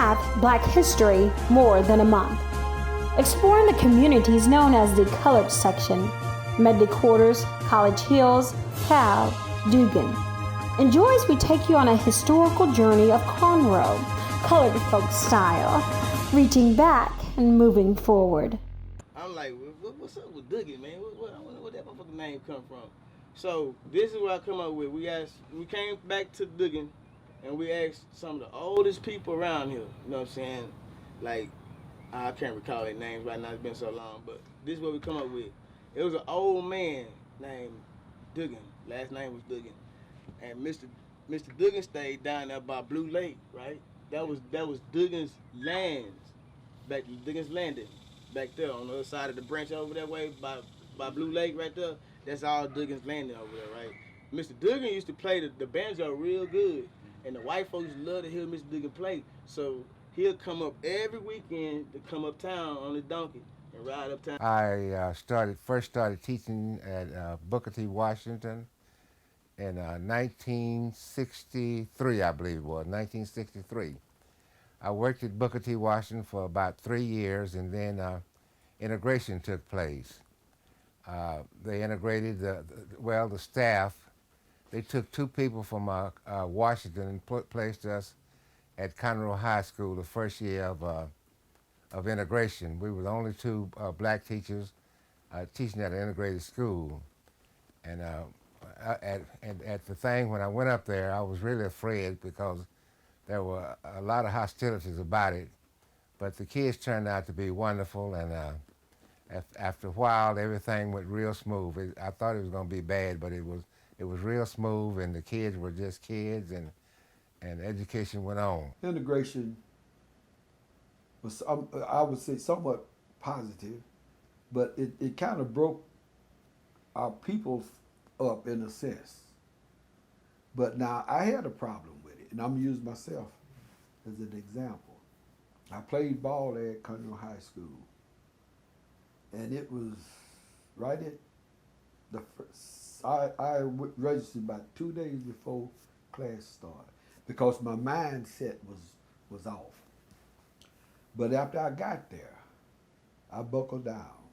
Math, Black History, More Than a Month. Exploring the communities known as the Colored Section, Medley Quarters, College Hills, Cal, Dugan. Enjoy as we take you on a historical journey of Conroe, colored folk style, reaching back and moving forward. I'm like, what's up with Dugan, man? I wonder where that motherfucking name come from. So this is what I come up with. We came back to Dugan, and we asked some of the oldest people around here. You know what I'm saying? Like, I can't recall their names right now. It's been so long, but this is what we come up with. It was an old man named Dugan. Last name was Dugan, and Mr. Dugan stayed down there by Blue Lake, right? That was Dugan's lands, Dugan's landing, back there on the other side of the branch over that way by Blue Lake right there. That's all Dugan's landing over there, right? Mr. Dugan used to play the banjo real good, and the white folks love to hear Mr. Dugan play. So he'll come up every weekend to come uptown on his donkey and ride uptown. I first started teaching at Booker T. Washington in 1963, I believe it was, 1963. I worked at Booker T. Washington for about 3 years, and then integration took place. They integrated the staff. They took 2 people from Washington and placed us at Conroe High School the first year of integration. We were the only 2 black teachers teaching at an integrated school. And at the thing, when I went up there, I was really afraid because there were a lot of hostilities about it. But the kids turned out to be wonderful, and after a while, everything went real smooth. I thought it was going to be bad, but it was real smooth, and the kids were just kids, and education went on. Integration was, I would say, somewhat positive, but it kind of broke our people up in a sense. But now I had a problem with it, and I'm gonna use myself as an example. I played ball at Conroe High School, and it was right at the first, I registered about 2 days before class started because my mindset was off. But after I got there, I buckled down,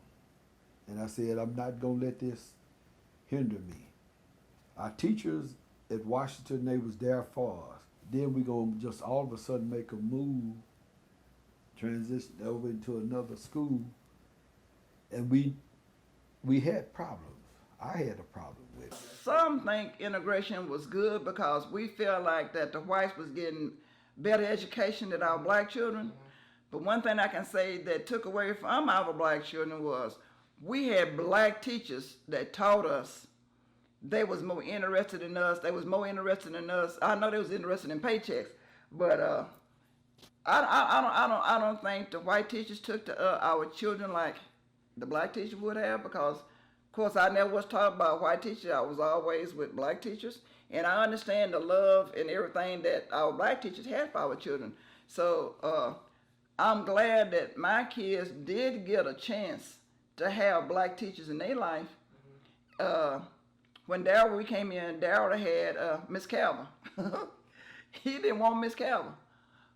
and I said, I'm not gonna let this hinder me. Our teachers at Washington, they was there for us. Then we gonna just all of a sudden make a move, transition over into another school, and we had problems. I had a problem with it. Some think integration was good because we feel like that the whites was getting better education than our black children. But one thing I can say that took away from our black children was we had black teachers that taught us. They was more interested in us. They was more interested in us. I know they was interested in paychecks, but I don't think the white teachers took to our children like the black teacher would have, because of course I never was taught by a white teacher. I was always with black teachers, and I understand the love and everything that our black teachers had for our children. So I'm glad that my kids did get a chance to have black teachers in their life. When Darryl came in, Darryl had Miss Calvin. He didn't want Miss Calvin,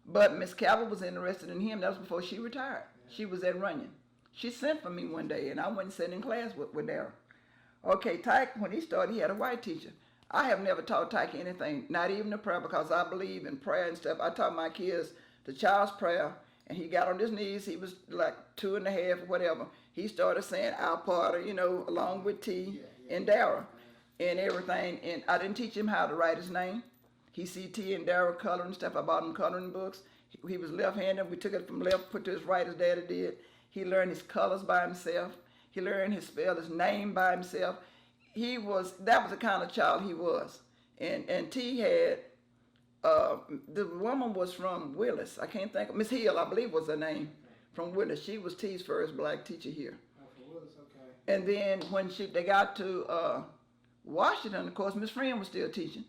but Miss Calvin was interested in him. That was before she retired. She was at Runyon. She sent for me one day, and I went and sat in class with Darryl. Okay, Tyke, when he started, he had a white teacher. I have never taught Tyke anything, not even a prayer, because I believe in prayer and stuff. I taught my kids the child's prayer, and he got on his knees. He was like 2.5 or whatever. He started saying our part, along with T and Darryl and everything. And I didn't teach him how to write his name. He see T and Darryl coloring stuff. I bought him coloring books. He was left-handed. We took it from left, put to his right, as Daddy did. He learned his colors by himself. He learned his spell his name by himself. That was the kind of child he was. And T had, the woman was from Willis. I can't think of, Miss Hill, I believe was her name, from Willis. She was T's first black teacher here. Oh, from Willis, okay. And then when they got to Washington, of course, Miss Friend was still teaching.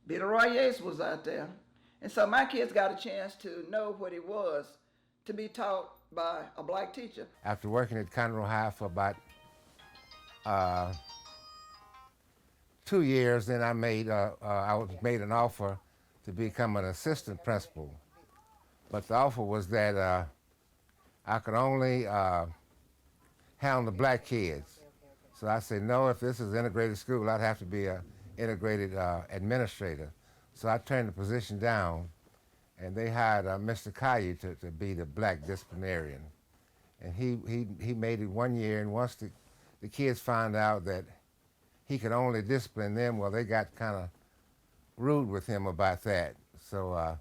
Peter Roy Yates was out there. And so my kids got a chance to know what it was to be taught by a black teacher. After working at Conroe High for about 2 years, then I was made an offer to become an assistant principal. but the offer was that I could only handle the black kids. So I said, no, if this is integrated school, I'd have to be an integrated administrator. So I turned the position down, and they hired Mr. Caillou to be the black disciplinarian. And he made it 1 year, and once the kids found out that he could only discipline them, well, they got kind of rude with him about that. So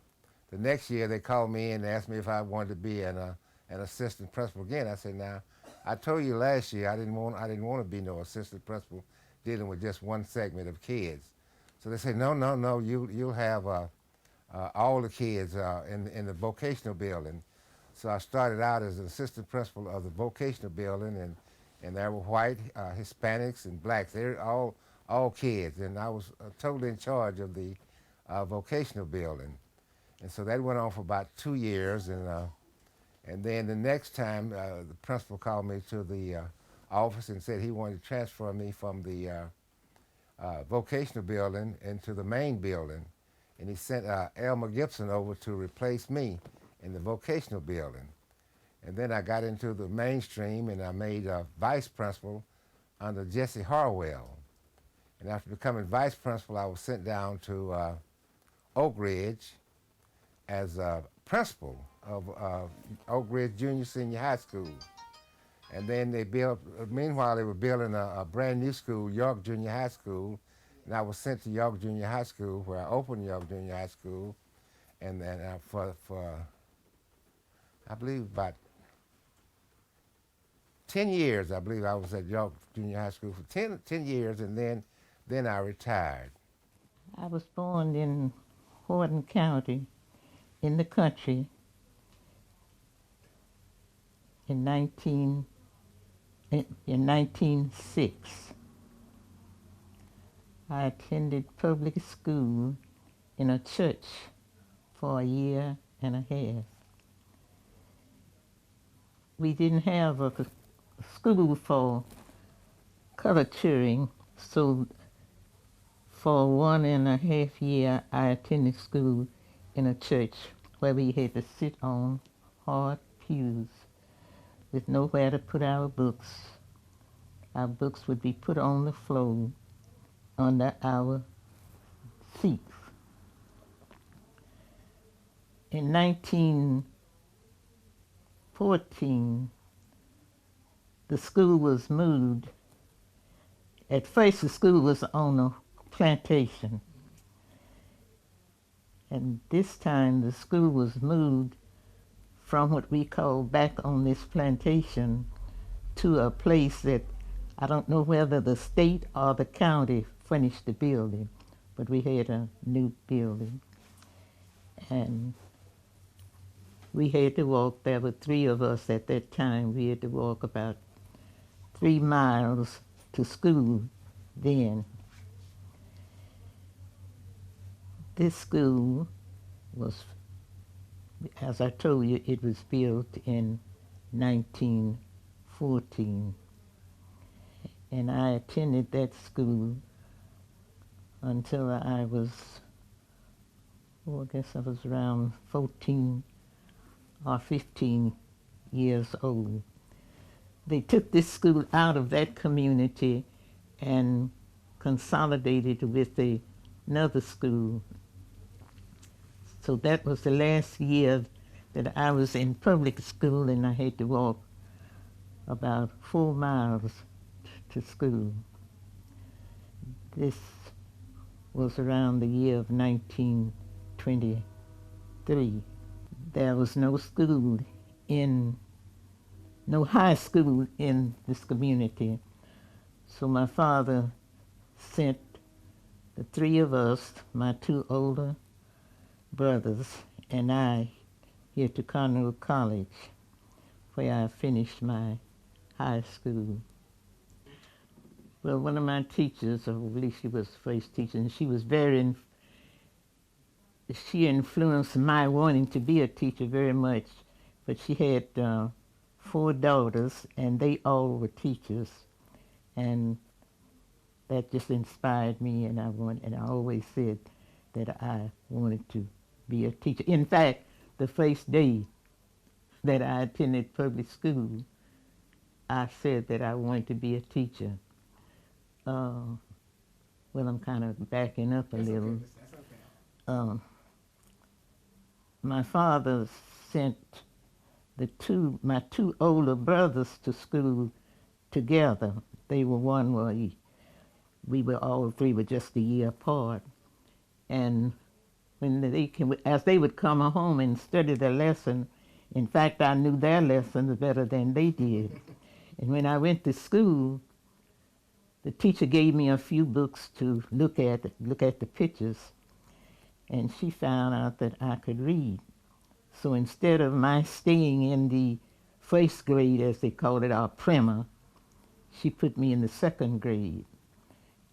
the next year they called me and asked me if I wanted to be an assistant principal again. I said, now, I told you last year I didn't want to be no assistant principal dealing with just one segment of kids. So they said, no, you'll have all the kids in the vocational building. So I started out as an assistant principal of the vocational building, and there were white, Hispanics, and blacks. They're all kids, and I was totally in charge of the vocational building. And so that went on for about 2 years, and then the next time the principal called me to the office and said he wanted to transfer me from the vocational building into the main building, and he sent Elmer Gibson over to replace me in the vocational building. And then I got into the mainstream, and I made vice principal under Jesse Harwell. And after becoming vice principal, I was sent down to Oak Ridge as a principal of Oak Ridge Junior Senior High School. And then meanwhile they were building a brand new school, York Junior High School, and I was sent to York Junior High School, where I opened York Junior High School, and then for I believe about 10 years, I believe I was at York Junior High School for 10 years, and then I retired. I was born in Horton County, in the country, in 1906. I attended public school in a church for a year and a half. We didn't have a school for color cheering, so for 1.5 years I attended school in a church where we had to sit on hard pews with nowhere to put our books. Our books would be put on the floor under our seats. In 1914, the school was moved. At first, the school was on a plantation. And this time, the school was moved from what we call back on this plantation to a place that I don't know whether the state or the county furnished the building, but we had a new building. And we had to walk, there were 3 of us at that time, we had to walk about 3 miles to school then. This school was, as I told you, it was built in 1914. And I attended that school until I was, I guess I was around 14 or 15 years old. They took this school out of that community and consolidated with another school. So that was the last year that I was in public school, and I had to walk about 4 miles to school. This was around the year of 1923. There was no high school in this community. So my father sent the 3 of us, my 2 older brothers, and I here to Conroe College, where I finished my high school. Well, one of my teachers, or at least she was the first teacher, and she was she influenced my wanting to be a teacher very much. But she had 4 daughters, and they all were teachers, and that just inspired me, and I always said that I wanted to be a teacher. In fact, the first day that I attended public school, I said that I wanted to be a teacher. Well, I'm kind of backing up a little. Um, my father sent my two older brothers to school together. They were one where we were all three were just a year apart. And when as they would come home and study their lesson, in fact, I knew their lessons better than they did. And when I went to school, the teacher gave me a few books to look at the pictures, and she found out that I could read. So instead of my staying in the first grade, as they called it, our primer, she put me in the second grade.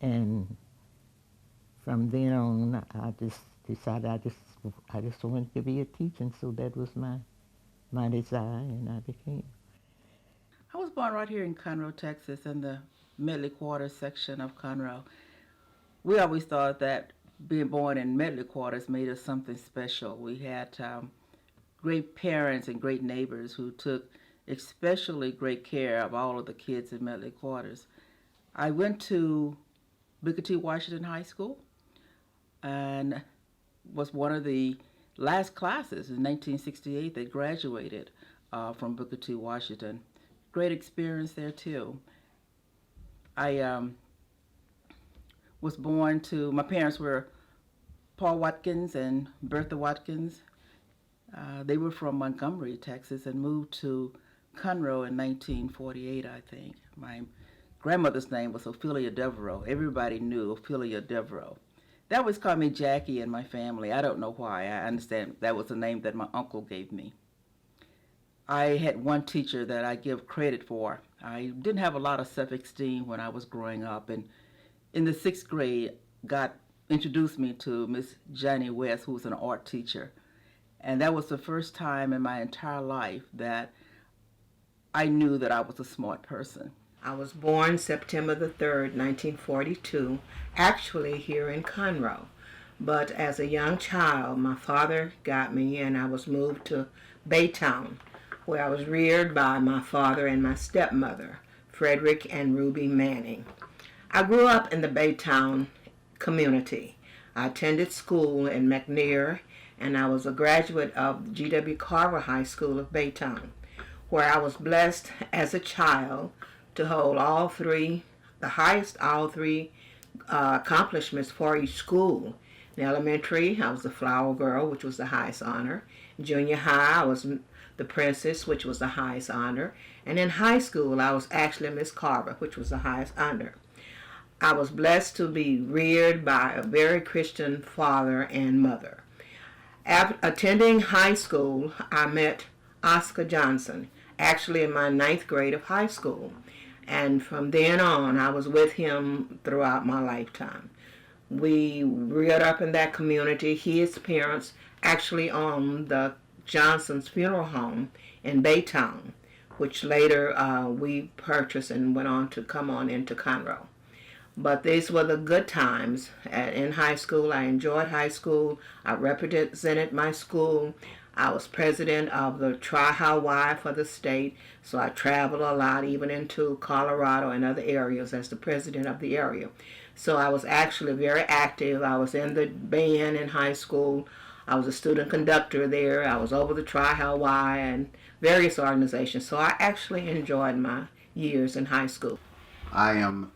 And from then on, I just decided I just wanted to be a teacher, and so that was my desire, and I became. I was born right here in Conroe, Texas, in the Medley Quarters section of Conroe. We always thought that being born in Medley Quarters made us something special. We had great parents and great neighbors who took especially great care of all of the kids in Medley Quarters. I went to Booker T. Washington High School and was one of the last classes in 1968 that graduated from Booker T. Washington. Great experience there too. I was born to, my parents were Paul Watkins and Bertha Watkins. They were from Montgomery, Texas, and moved to Conroe in 1948, I think. My grandmother's name was Ophelia Devereaux. Everybody knew Ophelia Devereaux. They always called me Jackie in my family. I don't know why. I understand that was the name that my uncle gave me. I had one teacher that I give credit for. I didn't have a lot of self-esteem when I was growing up, and in the 6th grade, God introduced me to Miss Johnny West, who was an art teacher. And that was the first time in my entire life that I knew that I was a smart person. I was born September the 3rd, 1942, actually here in Conroe. But as a young child, my father got me and I was moved to Baytown, where I was reared by my father and my stepmother, Frederick and Ruby Manning. I grew up in the Baytown community. I attended school in McNair, and I was a graduate of G.W. Carver High School of Baytown, where I was blessed as a child to hold all three accomplishments for each school. In elementary, I was the flower girl, which was the highest honor. In junior high, I was the princess, which was the highest honor. And in high school, I was actually Miss Carver, which was the highest honor. I was blessed to be reared by a very Christian father and mother. After attending high school, I met Oscar Johnson, actually in my 9th grade of high school. And from then on, I was with him throughout my lifetime. We reared up in that community. His parents actually owned the Johnson's Funeral Home in Baytown, which later we purchased and went on to come on into Conroe. But these were the good times in high school. I enjoyed high school. I represented my school. I was president of the Tri-Hawaii for the state, so I traveled a lot, even into Colorado and other areas as the president of the area. So I was actually very active. I was in the band in high school. I was a student conductor there. I was over the Tri-Hawaii and various organizations. So I actually enjoyed my years in high school. I am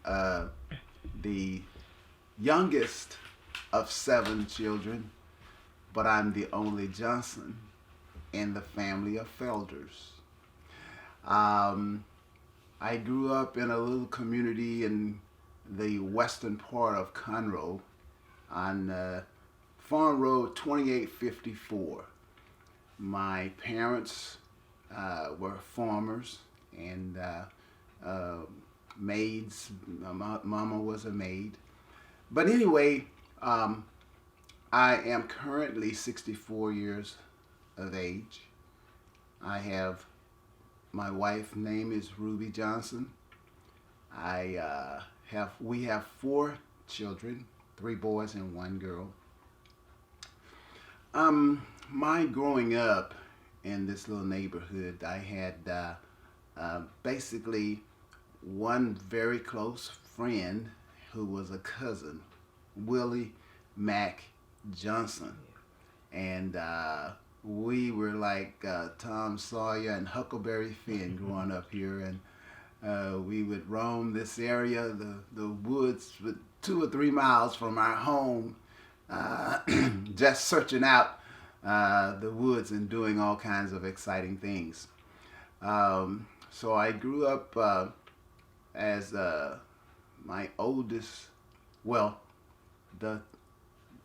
the youngest of 7 children, but I'm the only Johnson in the family of Felders. I grew up in a little community in the western part of Conroe on Farm Road 2854. My parents were farmers and maids. Mama was a maid. But anyway, I am currently 64 years of age. I have, my wife's name is Ruby Johnson. We have 4 children, 3 boys and 1 girl. my growing up in this little neighborhood, I had basically one very close friend who was a cousin, Willie Mack Johnson. And we were like Tom Sawyer and Huckleberry Finn growing up here. And we would roam this area, the woods, 2 or 3 miles from our home, just searching out the woods and doing all kinds of exciting things. So I grew up as my oldest, well, the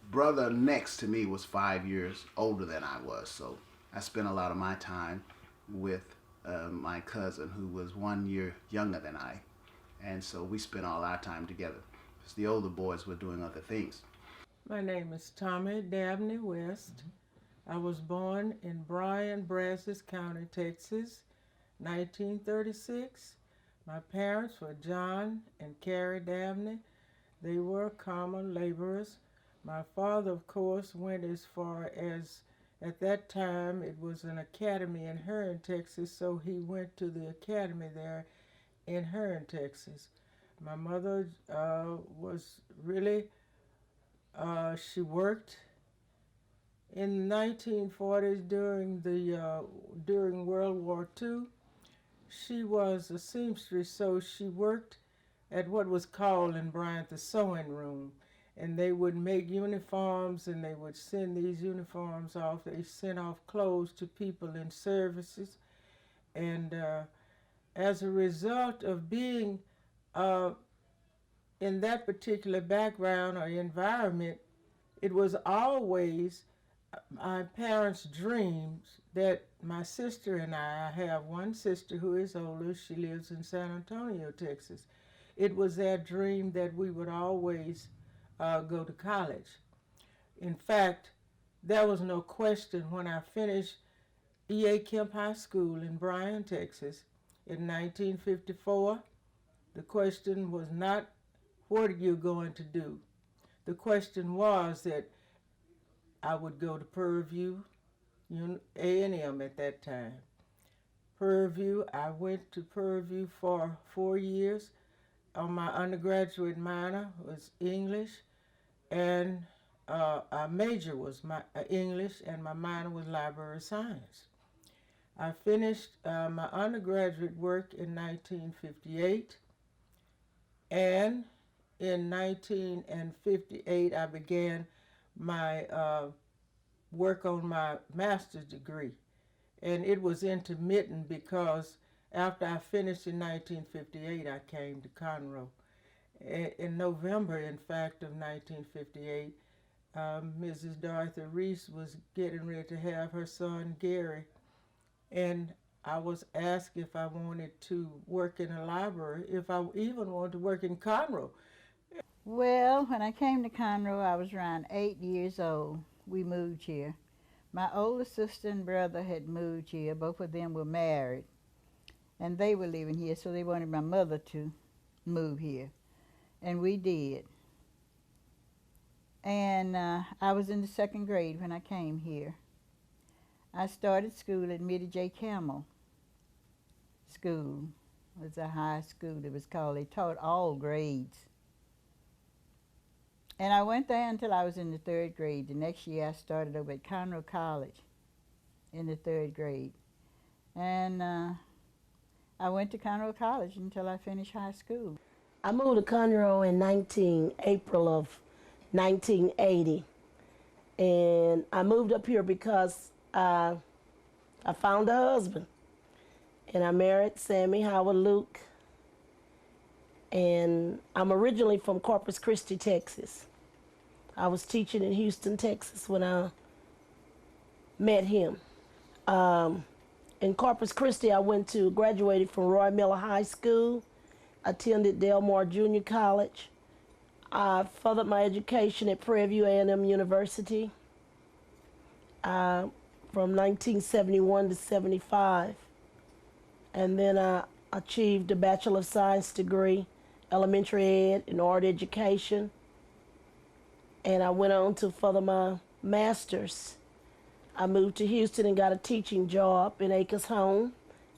brother next to me was 5 years older than I was. So I spent a lot of my time with my cousin, who was 1 year younger than I. And so we spent all our time together, because the older boys were doing other things. My name is Tommy Dabney West. I was born in Bryan, Brazos County, Texas, 1936. My parents were John and Carrie Dabney. They were common laborers. My father, of course, went as far as, at that time, it was an academy in Hearne, Texas, so he went to the academy there in Hearne, Texas. My mother was really, she worked in the 1940s during World War II. She was a seamstress, so she worked at what was called in Bryant the sewing room. And they would make uniforms, and they would send these uniforms off. They sent off clothes to people in services. And as a result of being in that particular background or environment, it was always my parents' dreams that my sister and I have one sister who is older. She lives in San Antonio, Texas. It was their dream that we would always go to college. In fact, there was no question when I finished E.A. Kemp High School in Bryan, Texas in 1954. The question was not, what are you going to do? The question was that I would go to Purview, A&M at that time. Purview, I went to Purview for 4 years. My undergraduate minor was English, and our major was English, and my minor was library science. I finished my undergraduate work in 1958, and in 1958 I began my work on my master's degree. And it was intermittent because after I finished in 1958, I came to Conroe. In November, in fact, of 1958, Mrs. Dorothy Reese was getting ready to have her son, Gary. And I was asked if I wanted to work in a library, if I even wanted to work in Conroe. Well, when I came to Conroe, I was around 8 years old. We moved here. My older sister and brother had moved here. Both of them were married, and they were living here, so they wanted my mother to move here, and we did. And I was in the 2nd grade when I came here. I started school at Mitty J. Campbell School. It was a high school, it was called. They taught all grades. And I went there until I was in the 3rd grade. The next year I started over at Conroe College in the 3rd grade. And I went to Conroe College until I finished high school. I moved to Conroe in April of 1980. And I moved up here because I found a husband. And I married Sammy Howard Luke. And I'm originally from Corpus Christi, Texas. I was teaching in Houston, Texas when I met him. In Corpus Christi, I graduated from Roy Miller High School, attended Delmar Junior College. I furthered my education at Prairie View A&M University from 1971 to 75. And then I achieved a Bachelor of Science degree, elementary ed and art education. And I went on to further my master's I moved to Houston and got a teaching job in Acres Home,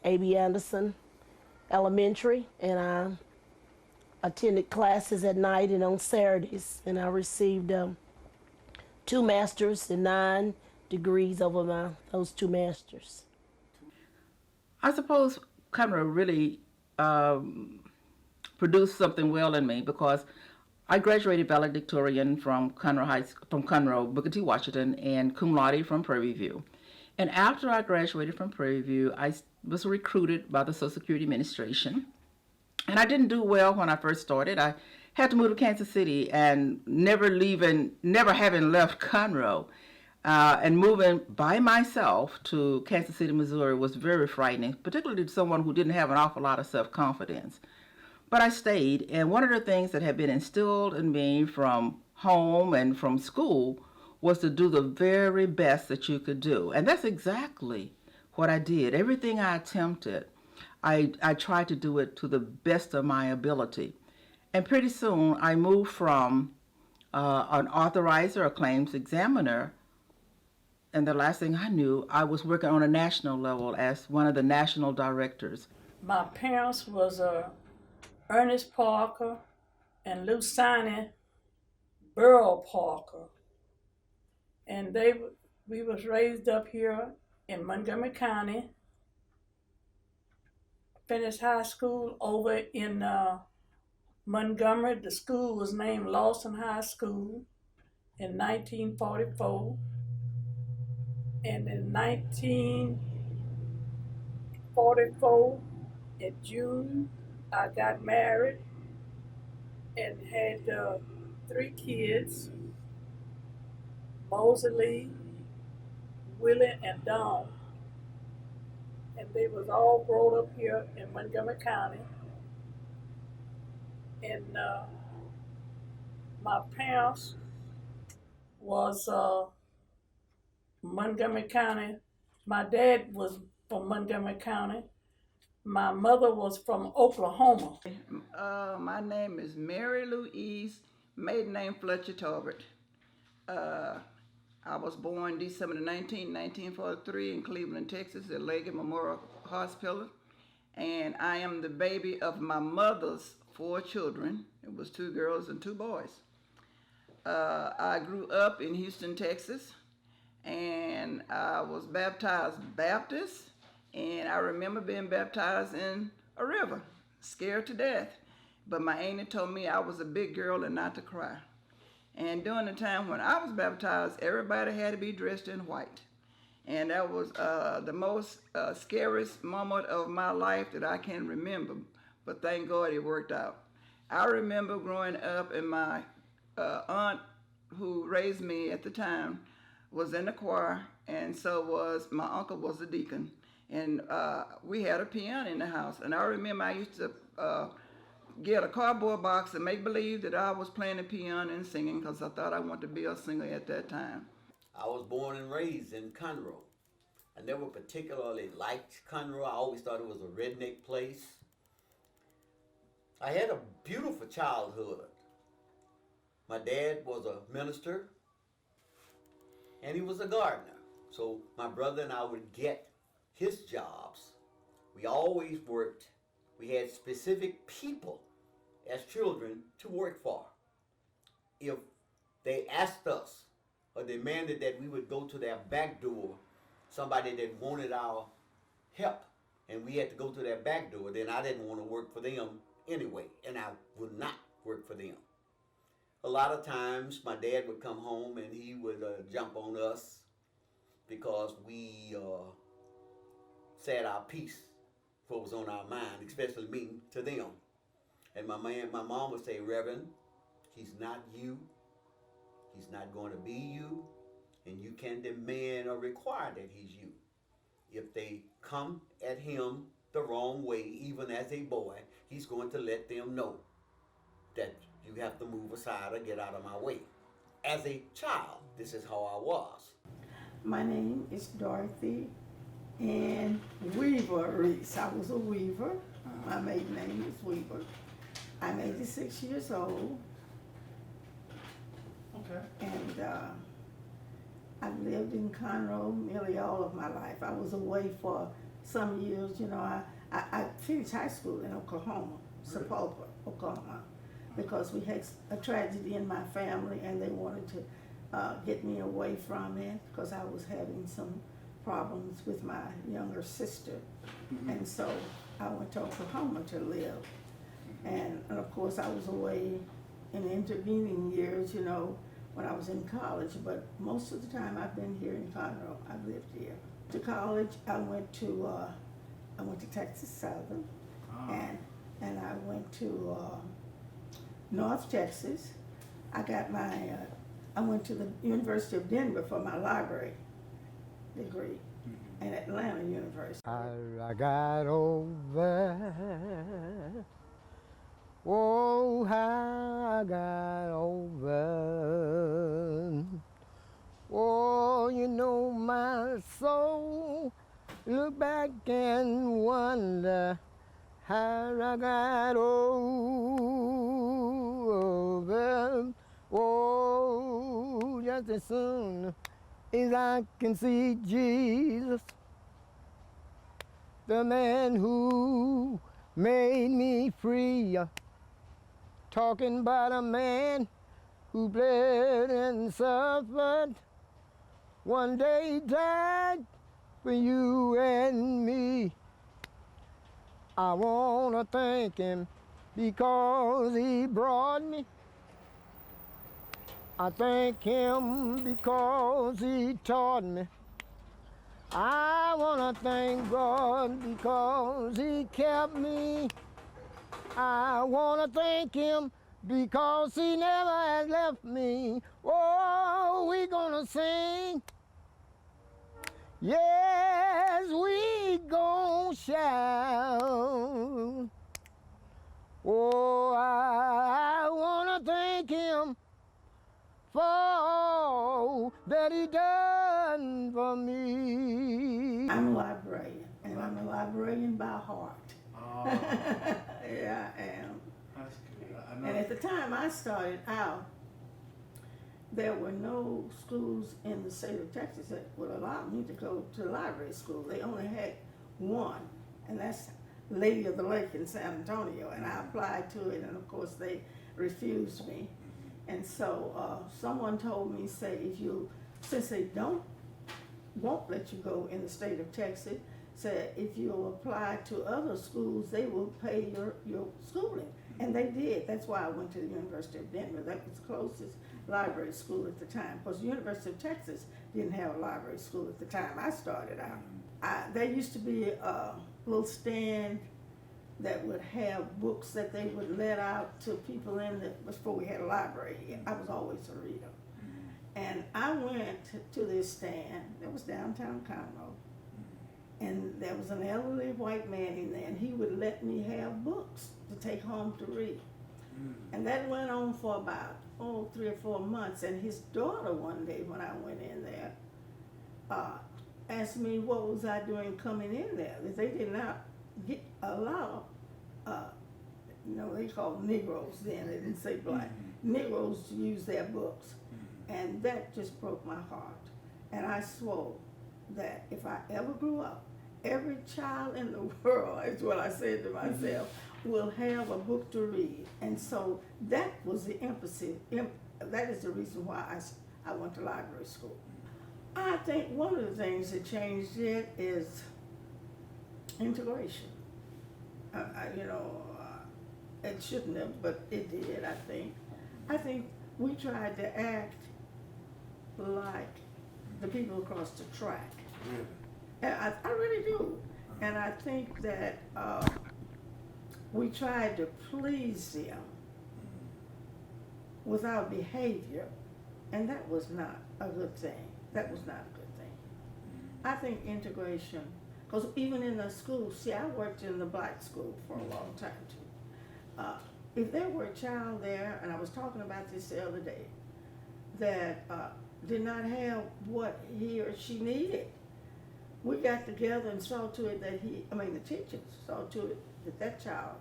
A.B. Anderson Elementary, and I attended classes at night and on Saturdays, and I received 2 masters and 9 degrees over those 2 masters. I suppose Conroe really produced something well in me because I graduated valedictorian from Conroe, Booker T. Washington, and cum laude from Prairie View. And after I graduated from Prairie View, I was recruited by the Social Security Administration. And I didn't do well when I first started. I had to move to Kansas City, and never having left Conroe, and moving by myself to Kansas City, Missouri was very frightening, particularly to someone who didn't have an awful lot of self-confidence. But I stayed, and one of the things that had been instilled in me from home and from school was to do the very best that you could do. And that's exactly what I did. Everything I attempted, I tried to do it to the best of my ability. And pretty soon I moved from an authorizer, a claims examiner, and the last thing I knew, I was working on a national level as one of the national directors. My parents was Ernest Parker and Lucina Burl Parker, and we was raised up here in Montgomery County. Finished high school over in Montgomery. The school was named Lawson High School in 1944. And in 1944, in June, I got married and had 3 kids, Mosley, Willie, and Dawn. And they was all grown up here in Montgomery County. And my parents was Montgomery County. My dad was from Montgomery County. My mother was from Oklahoma. My name is Mary Louise, maiden name Fletcher Talbot. I was born December 19, 1943 in Cleveland, Texas at Leggett Memorial Hospital. And I am the baby of my mother's 4 children. It was 2 girls and 2 boys. I grew up in Houston, Texas, and I was baptized Baptist. And I remember being baptized in a river, scared to death. But my auntie told me I was a big girl and not to cry. And during the time when I was baptized, everybody had to be dressed in white. And that was the most scariest moment of my life that I can remember. But thank God it worked out. I remember growing up, and my aunt who raised me at the time was in the choir, and so was my uncle was a deacon. And we had a piano in the house. And I remember I used to get a cardboard box and make believe that I was playing the piano and singing because I thought I wanted to be a singer at that time. I was born and raised in Conroe. I never particularly liked Conroe. I always thought it was a redneck place. I had a beautiful childhood. My dad was a minister and he was a gardener. So my brother and I would get his jobs. We always worked. We had specific people as children to work for. If they asked us or demanded that we would go to their back door, somebody that wanted our help, and we had to go to their back door, then I didn't want to work for them anyway, and I would not work for them. A lot of times my dad would come home and he would jump on us because we said our piece, what was on our mind, especially me to them. And my mom would say, Reverend, he's not you. He's not going to be you. And you can demand or require that he's you. If they come at him the wrong way, even as a boy, he's going to let them know that you have to move aside or get out of my way. As a child, this is how I was. My name is Dorothy and Weaver Reese. I was a weaver. My maiden name is Weaver. I'm 86 years old. Okay. And I've lived in Conroe nearly all of my life. I was away for some years. You know, I finished high school in Oklahoma, Sepulveda, Oklahoma, because we had a tragedy in my family and they wanted to get me away from it because I was having some problems with my younger sister. And so I went to Oklahoma to live. And of course I was away in the intervening years, you know, when I was in college, but most of the time I've been here in Conroe. I've lived here. To college, I went to Texas Southern, and I went to North Texas. I got my, I went to the University of Denver for my library degree, and Atlanta University. I got over, oh, how I got over. Oh, you know my soul, look back and wonder how I got over. Oh, just as soon as I can see Jesus, the man who made me free, talking about a man who bled and suffered. One day he died for you and me. I wanna thank him because he brought me. I thank him because he taught me. I wanna thank God because he kept me. I wanna thank him because he never has left me. Oh, we gonna sing. Yes, we gon' shout. Oh, I wanna thank him for all that he done for me. I'm a librarian, and I'm a librarian by heart. Oh. Yeah, I am. That's good. I know. And at the time I started out, there were no schools in the state of Texas that would allow me to go to library school. They only had one, and that's Lady of the Lake in San Antonio. And I applied to it, and of course they refused me. And so someone told me, say, since they won't let you go in the state of Texas, said if you apply to other schools, they will pay your schooling. And they did. That's why I went to the University of Denver. That was the closest library school at the time. Because the University of Texas didn't have a library school at the time I started out. There used to be a little stand that would have books that they would let out to people before we had a library here. I was always a reader. And I went to this stand that was downtown Conroe. And there was an elderly white man in there, and he would let me have books to take home to read. And that went on for about, 3 or 4 months. And his daughter one day when I went in there, asked me what was I doing coming in there. They did not allow, they called Negroes then, they didn't say black, Negroes to use their books. And that just broke my heart. And I swore that if I ever grew up, every child in the world, is what I said to myself, will have a book to read. And so that was the emphasis. That is the reason why I went to library school. I think one of the things that changed it is integration. It shouldn't have, but it did, I think. I think we tried to act like the people across the track. Really? And I really do. And I think that we tried to please them with our behavior, and that was not a good thing. That was not a good thing. I think integration, because even in the school, see, I worked in the black school for a long time too. If there were a child there, and I was talking about this the other day, that did not have what he or she needed, we got together and saw to it that the teachers saw to it that child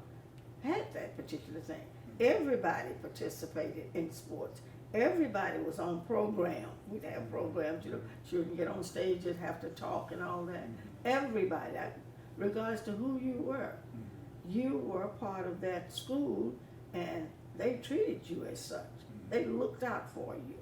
had that particular thing. Everybody participated in sports. everybody was on program. We'd have programs, you know, children get on stage and have to talk and all that. Everybody, regardless to who you were a part of that school, and they treated you as such. They looked out for you.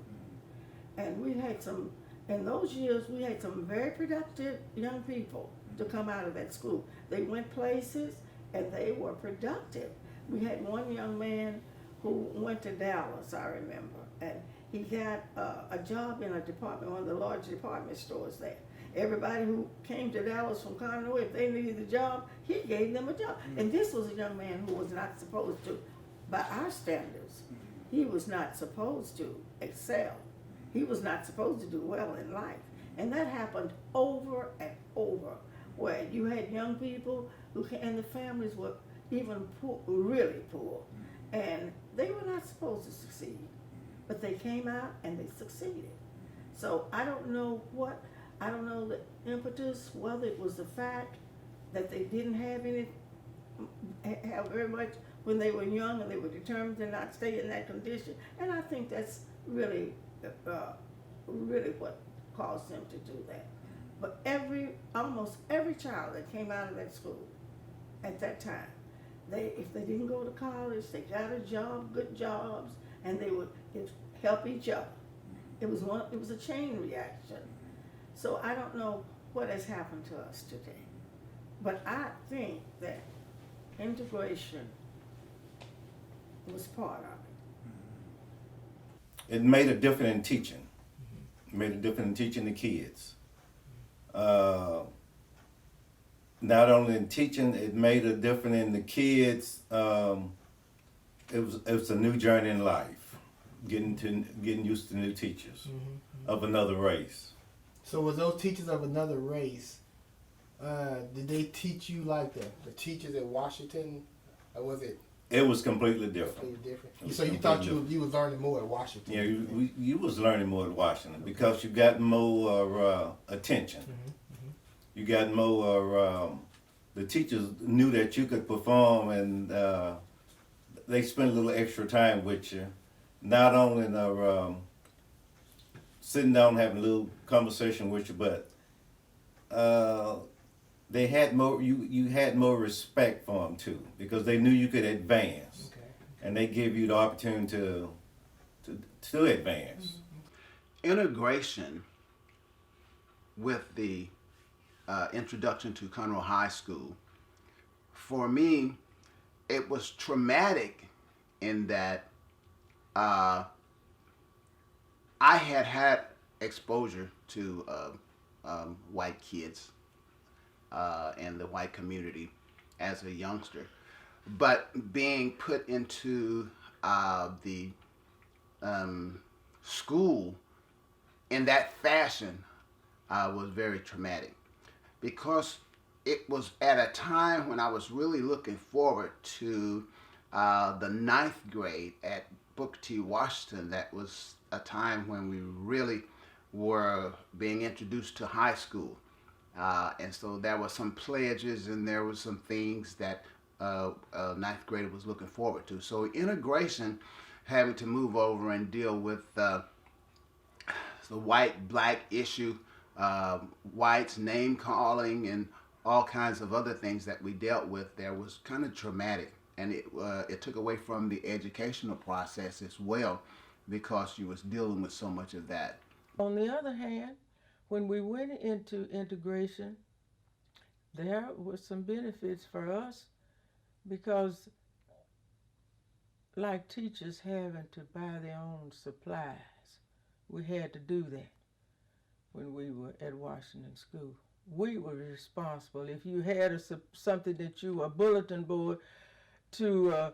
And we had some, in those years, we had some very productive young people to come out of that school. They went places and they were productive. We had one young man who went to Dallas, I remember, and he got a job in a department, one of the large department stores there. Everybody who came to Dallas from Conroe, if they needed a job, he gave them a job. And this was a young man who was not supposed to, by our standards, he was not supposed to excel. He was not supposed to do well in life. And that happened over and over, where you had young people who, and the families were even poor, really poor, and they were not supposed to succeed. But they came out and they succeeded. So I don't know the impetus, whether it was the fact that they didn't have very much when they were young and they were determined to not stay in that condition. And I think that's really what caused them to do that. But almost every child that came out of that school at that time, if they didn't go to college, they got a job, good jobs, and they would help each other. It was a chain reaction. So I don't know what has happened to us today, but I think that integration was part of it. It made a difference in teaching. It made a difference in teaching the kids. Not only in teaching, it made a difference in the kids. It was a new journey in life, getting used to new teachers of another race. So was those teachers of another race, did they teach you like the teachers at Washington, or was it? It was completely different. Completely different. So you thought you was learning more at Washington? Yeah, you was learning more at Washington because you got more attention. You got more. The teachers knew that you could perform, and they spent a little extra time with you. Not only sitting down having a little conversation with you, but they had more. You had more respect for them too, because they knew you could advance, and they gave you the opportunity to advance. Integration with the introduction to Conroe High School, for me, it was traumatic in that I had exposure to white kids and the white community as a youngster, but being put into the school in that fashion was very traumatic, because it was at a time when I was really looking forward to the 9th grade at Booker T. Washington. That was a time when we really were being introduced to high school. And so there were some pledges and there were some things that a 9th grader was looking forward to. So integration, having to move over and deal with the white-black issue, whites name calling and all kinds of other things that we dealt with there, was kind of traumatic, and it took away from the educational process as well, because you was dealing with so much of that. On the other hand, when we went into integration, there were some benefits for us, because like teachers having to buy their own supplies, we had to do that when we were at Washington School. We were responsible. If you had something that a bulletin board to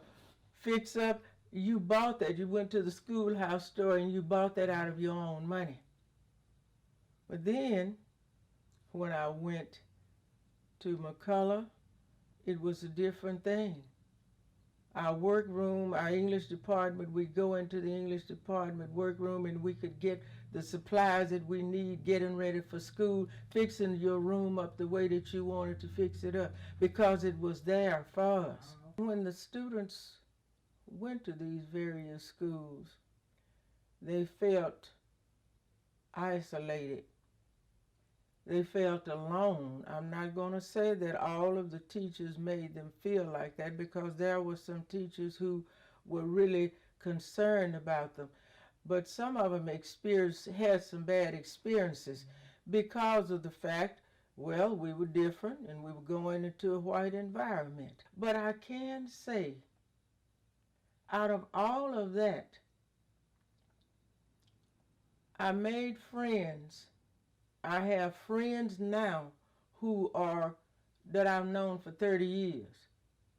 fix up, you bought that. You went to the schoolhouse store and you bought that out of your own money. But then, when I went to McCullough, it was a different thing. Our workroom, our English department, we'd go into the English department workroom and we could get the supplies that we need, getting ready for school, fixing your room up the way that you wanted to fix it up, because it was there for us. When the students went to these various schools, they felt isolated. They felt alone. I'm not going to say that all of the teachers made them feel like that, because there were some teachers who were really concerned about them. But some of them had some bad experiences because of the fact, well, we were different and we were going into a white environment. But I can say, out of all of that, I made friends. I have friends now that I've known for 30 years,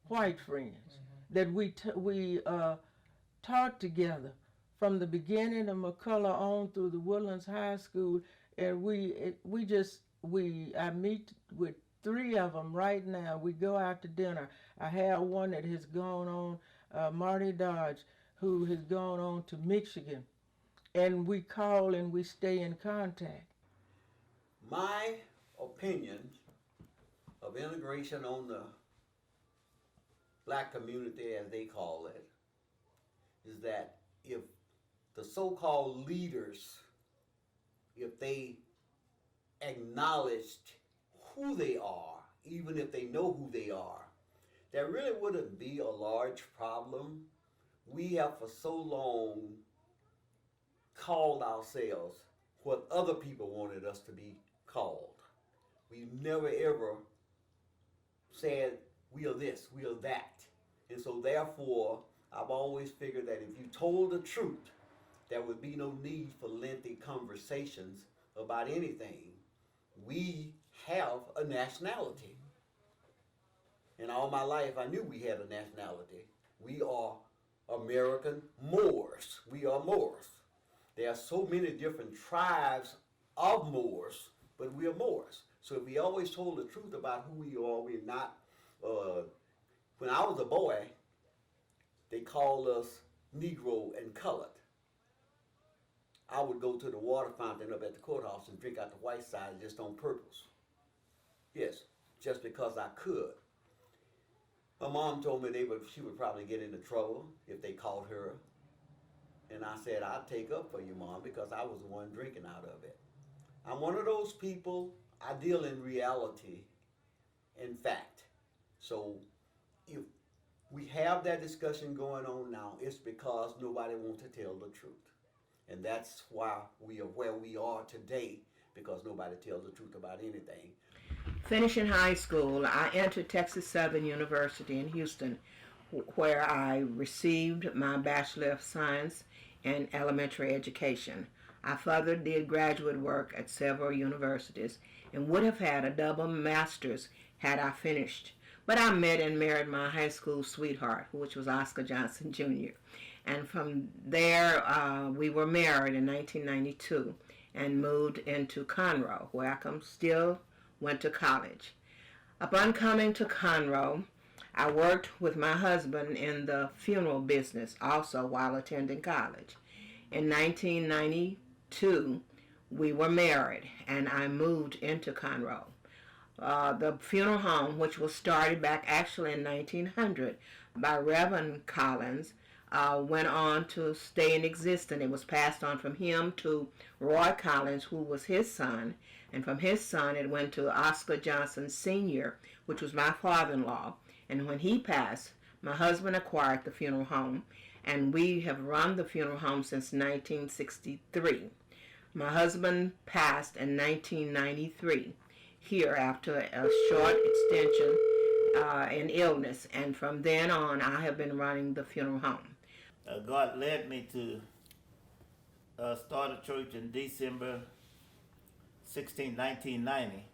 white friends, that we taught together from the beginning of McCullough on through the Woodlands High School, and I meet with 3 of them right now. We go out to dinner. I have one that has gone on, Marty Dodge, who has gone on to Michigan, and we call and we stay in contact. My opinion of integration on the black community, as they call it, is that if the so-called leaders, if they acknowledged who they are, even if they know who they are, there really wouldn't be a large problem. We have for so long called ourselves what other people wanted us to be called. We never ever said we are this, we are that. And so therefore, I've always figured that if you told the truth, there would be no need for lengthy conversations about anything. We have a nationality. And all my life I knew we had a nationality. We are American Moors. We are Moors. There are so many different tribes of Moors, but we are Moors. So if we always told the truth about who we are, we're not. When I was a boy, they called us Negro and colored. I would go to the water fountain up at the courthouse and drink out the white side just on purpose. Yes, just because I could. My mom told me she would probably get into trouble if they caught her. And I said, I'd take up for you, Mom, because I was the one drinking out of it. I'm one of those people, I deal in reality and fact. So if we have that discussion going on now, it's because nobody wants to tell the truth. And that's why we are where we are today, because nobody tells the truth about anything. Finishing high school, I entered Texas Southern University in Houston, where I received my Bachelor of Science in Elementary Education. I further did graduate work at several universities and would have had a double master's had I finished. But I met and married my high school sweetheart, which was Oscar Johnson Jr. And from there, we were married in 1992 and moved into Conroe, where I still went to college. Upon coming to Conroe, I worked with my husband in the funeral business also while attending college. In 1992, we were married and I moved into Conroe. The funeral home, which was started back actually in 1900 by Reverend Collins, went on to stay in existence. It was passed on from him to Roy Collins, who was his son, and from his son it went to Oscar Johnson Sr., which was my father-in-law. And when he passed, my husband acquired the funeral home, and we have run the funeral home since 1963. My husband passed in 1993 here after a short extension in illness, and from then on I have been running the funeral home. God led me to start a church in December 1990.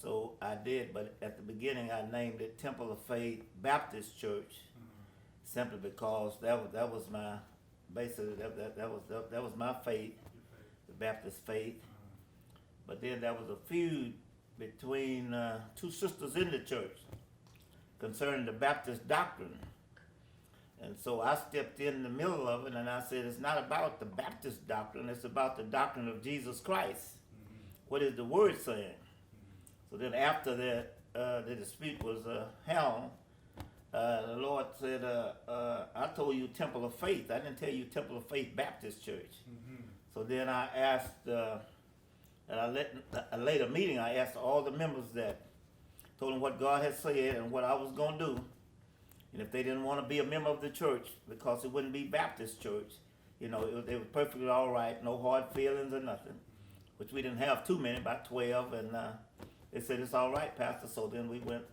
So I did, but at the beginning I named it Temple of Faith Baptist Church, simply because that was my basically that was my faith, the Baptist faith. But then there was a feud between two sisters in the church concerning the Baptist doctrine. And so I stepped in the middle of it and I said, it's not about the Baptist doctrine, it's about the doctrine of Jesus Christ. What is the word saying? So then after that, the dispute was held, the Lord said, I told you Temple of Faith. I didn't tell you Temple of Faith Baptist Church. So then I asked, at a later meeting, I asked all the members that, told them what God had said and what I was going to do. And if they didn't want to be a member of the church, because it wouldn't be Baptist church, you know, they were perfectly all right, no hard feelings or nothing, which we didn't have too many, about 12, and they said, it's all right, Pastor. So then we went,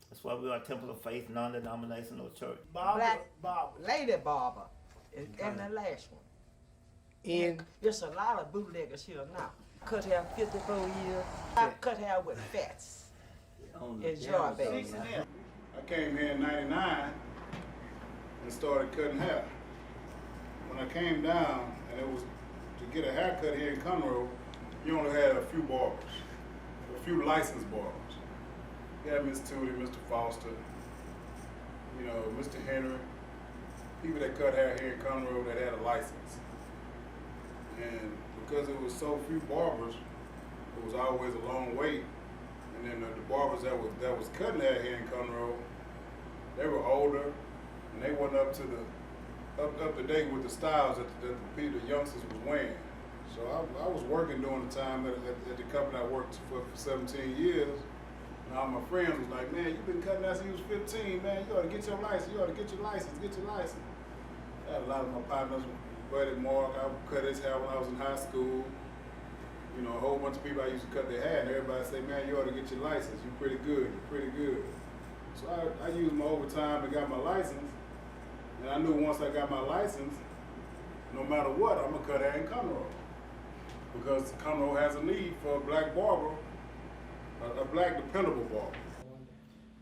that's why we are Temple of Faith, non-denominational church. Black Barber, Lady Barber, and the last one. And there's a lot of bootleggers here now. Cut hair 54 years, I cut hair with fats. Enjoy, baby. I came here in '99 and started cutting hair. When I came down, and it was to get a haircut here in Conroe, you only had a few barbers, a few licensed barbers. You had Miss Tootie, Mr. Foster, you know, Mr. Henry, people that cut hair here in Conroe that had a license. And because it was so few barbers, it was always a long wait. And then the barbers that was cutting hair here in Conroe, they were older, and they wasn't up to date with the styles that the youngsters was wearing. So I was working during the time at the company I worked for 17 years. And all my friends was like, man, you've been cutting hair since you was 15, man. You ought to get your license. You ought to get your license. Get your license. I had a lot of my partners. Buddy Mark, I cut his hair when I was in high school. You know, a whole bunch of people I used to cut their hair, and everybody say, man, you ought to get your license. You're pretty good. You're pretty good. So I used my overtime and got my license. And I knew once I got my license, no matter what, I'm going to cut hair in Conroe. Because Conroe has a need for a black barber, a black dependable barber.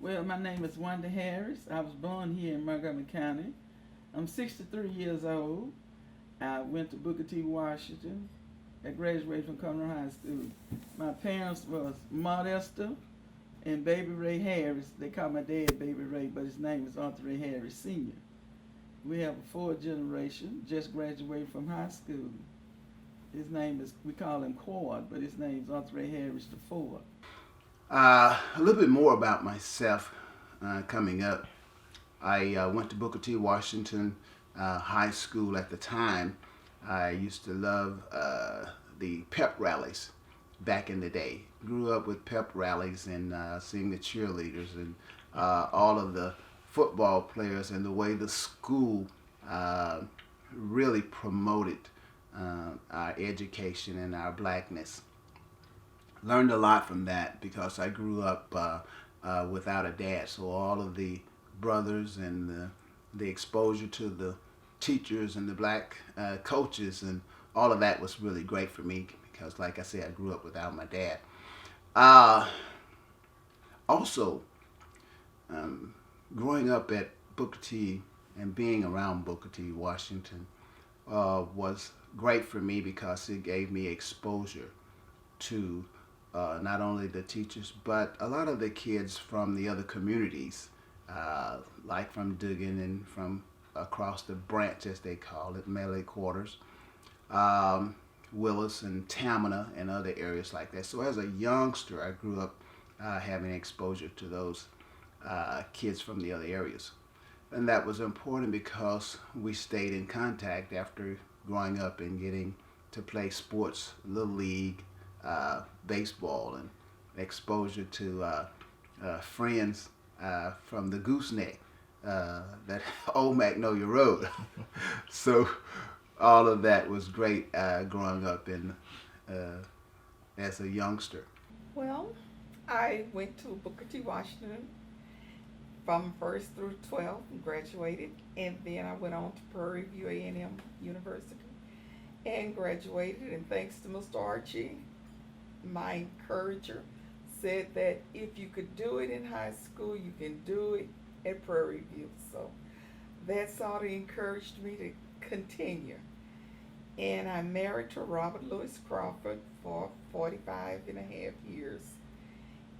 Well, my name is Wanda Harris. I was born here in Montgomery County. I'm 63 years old. I went to Booker T. Washington. I graduated from Conroe High School. My parents was Modesta and Baby Ray Harris. They call my dad Baby Ray, but his name is Arthur Ray Harris Sr. We have a fourth generation, just graduated from high school. His name is, we call him Quad, but his name is Arthur Ray Harris IV. A little bit more about myself coming up. I went to Booker T. Washington High School at the time. I used to love the pep rallies back in the day. Grew up with pep rallies and seeing the cheerleaders and all of the football players and the way the school really promoted our education and our blackness. Learned a lot from that because I grew up without a dad, so all of the brothers and the exposure to the teachers and the black coaches and all of that was really great for me because, like I said, I grew up without my dad. Also, growing up at Booker T and being around Booker T Washington was great for me because it gave me exposure to not only the teachers but a lot of the kids from the other communities, like from Dugan and from across the branch, as they call it, Melee Quarters, Willis and Tamina and other areas like that. So as a youngster, I grew up having exposure to those kids from the other areas. And that was important because we stayed in contact after growing up and getting to play sports, Little League, baseball, and exposure to friends from the Gooseneck, that old Magnolia Road. So all of that was great growing up in as a youngster. Well, I went to Booker T. Washington from 1st through 12th and graduated, and then I went on to Prairie View A&M University and graduated, and thanks to Mr. Archie, my encourager, said that if you could do it in high school, you can do it at Prairie View. So that sort of encouraged me to continue. And I'm married to Robert Louis Crawford for 45 and a half years.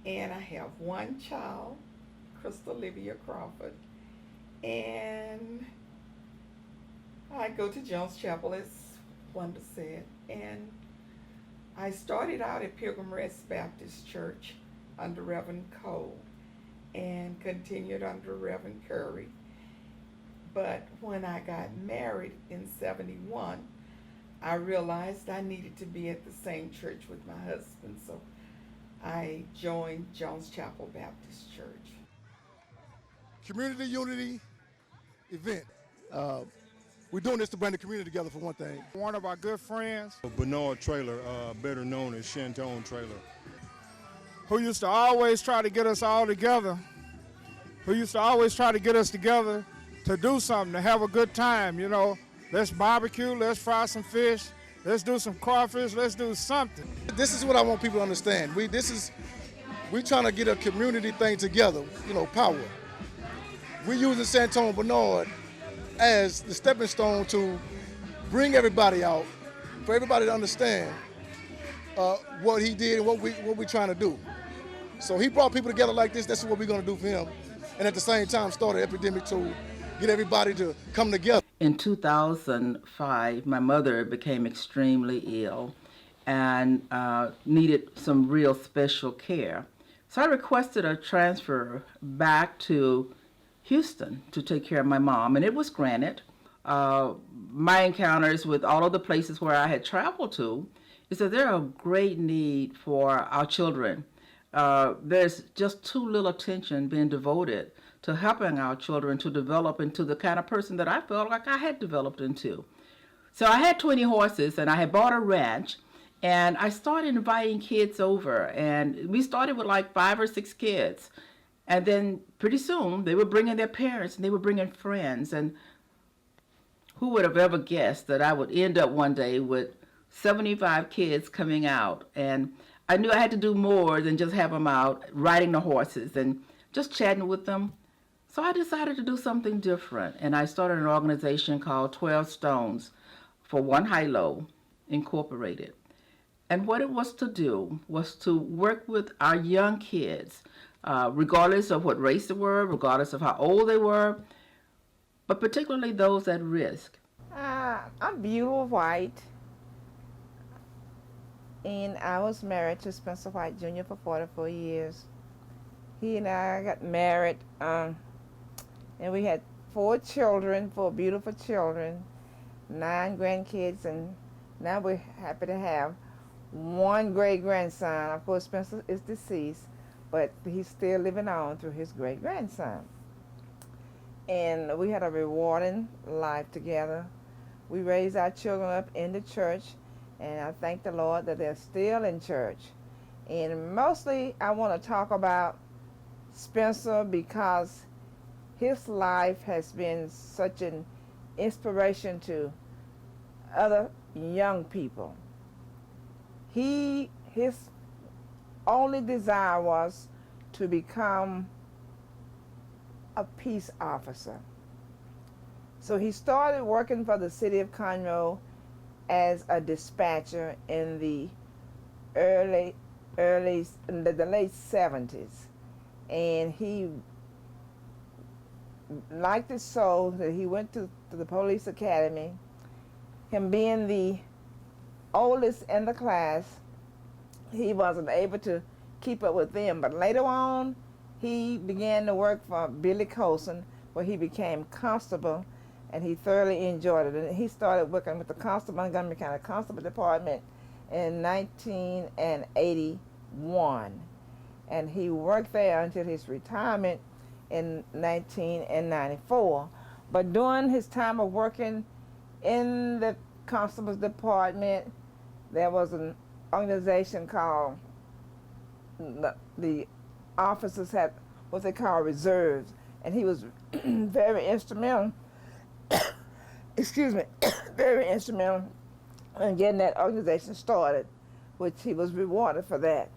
And I have one child, Crystal Olivia Crawford. And I go to Jones Chapel, as Wanda said. And I started out at Pilgrim Rest Baptist Church under Reverend Cole. and continued under Reverend Curry. But when I got married in 71, I realized I needed to be at the same church with my husband, so I joined Jones Chapel Baptist Church. Community unity event. We're doing this to bring the community together, for one thing. One of our good friends, Bernard Traylor, better known as Shantone Traylor, who used to always try to get us all together, to do something, to have a good time, you know. Let's barbecue, let's fry some fish, let's do some crawfish, let's do something. This is what I want people to understand. We're trying to get a community thing together, you know, power. We're using Shantone Bernard as the stepping stone to bring everybody out, for everybody to understand what he did and what we're trying to do. So he brought people together like this. This is what we're going to do for him. And at the same time, start an epidemic to get everybody to come together. In 2005, my mother became extremely ill and needed some real special care. So I requested a transfer back to Houston to take care of my mom, and it was granted. My encounters with all of the places where I had traveled to is that there are a great need for our children. There's just too little attention being devoted to helping our children to develop into the kind of person that I felt like I had developed into. So I had 20 horses, and I had bought a ranch, and I started inviting kids over, and we started with like 5 or 6 kids. And then pretty soon they were bringing their parents and they were bringing friends. And who would have ever guessed that I would end up one day with 75 kids coming out? And I knew I had to do more than just have them out riding the horses and just chatting with them. So I decided to do something different. And I started an organization called 12 Stones for One High-Low Incorporated. And what it was to do was to work with our young kids, regardless of what race they were, regardless of how old they were, but particularly those at risk. I'm Beulah White, and I was married to Spencer White Jr. for 44 years. He and I got married, and we had 4 children, 4 beautiful children, 9 grandkids, and now we're happy to have 1 great-grandson. Of course, Spencer is deceased, but he's still living on through his great-grandson. And we had a rewarding life together. We raised our children up in the church, and I thank the Lord that they're still in church. And mostly I want to talk about Spencer because his life has been such an inspiration to other young people. His only desire was to become a peace officer. So he started working for the city of Conroe as a dispatcher in the late 70s. And he liked it so that he went to the police academy. Him being the oldest in the class, he wasn't able to keep up with them. But later on, he began to work for Billy Colson, where he became constable, and he thoroughly enjoyed it. And he started working with the Montgomery County Constable Department in 1981. And he worked there until his retirement in 1994. But during his time of working in the Constable's Department, there was an organization called, the officers had what they call reserves, and he was very instrumental, very instrumental in getting that organization started, which he was rewarded for that.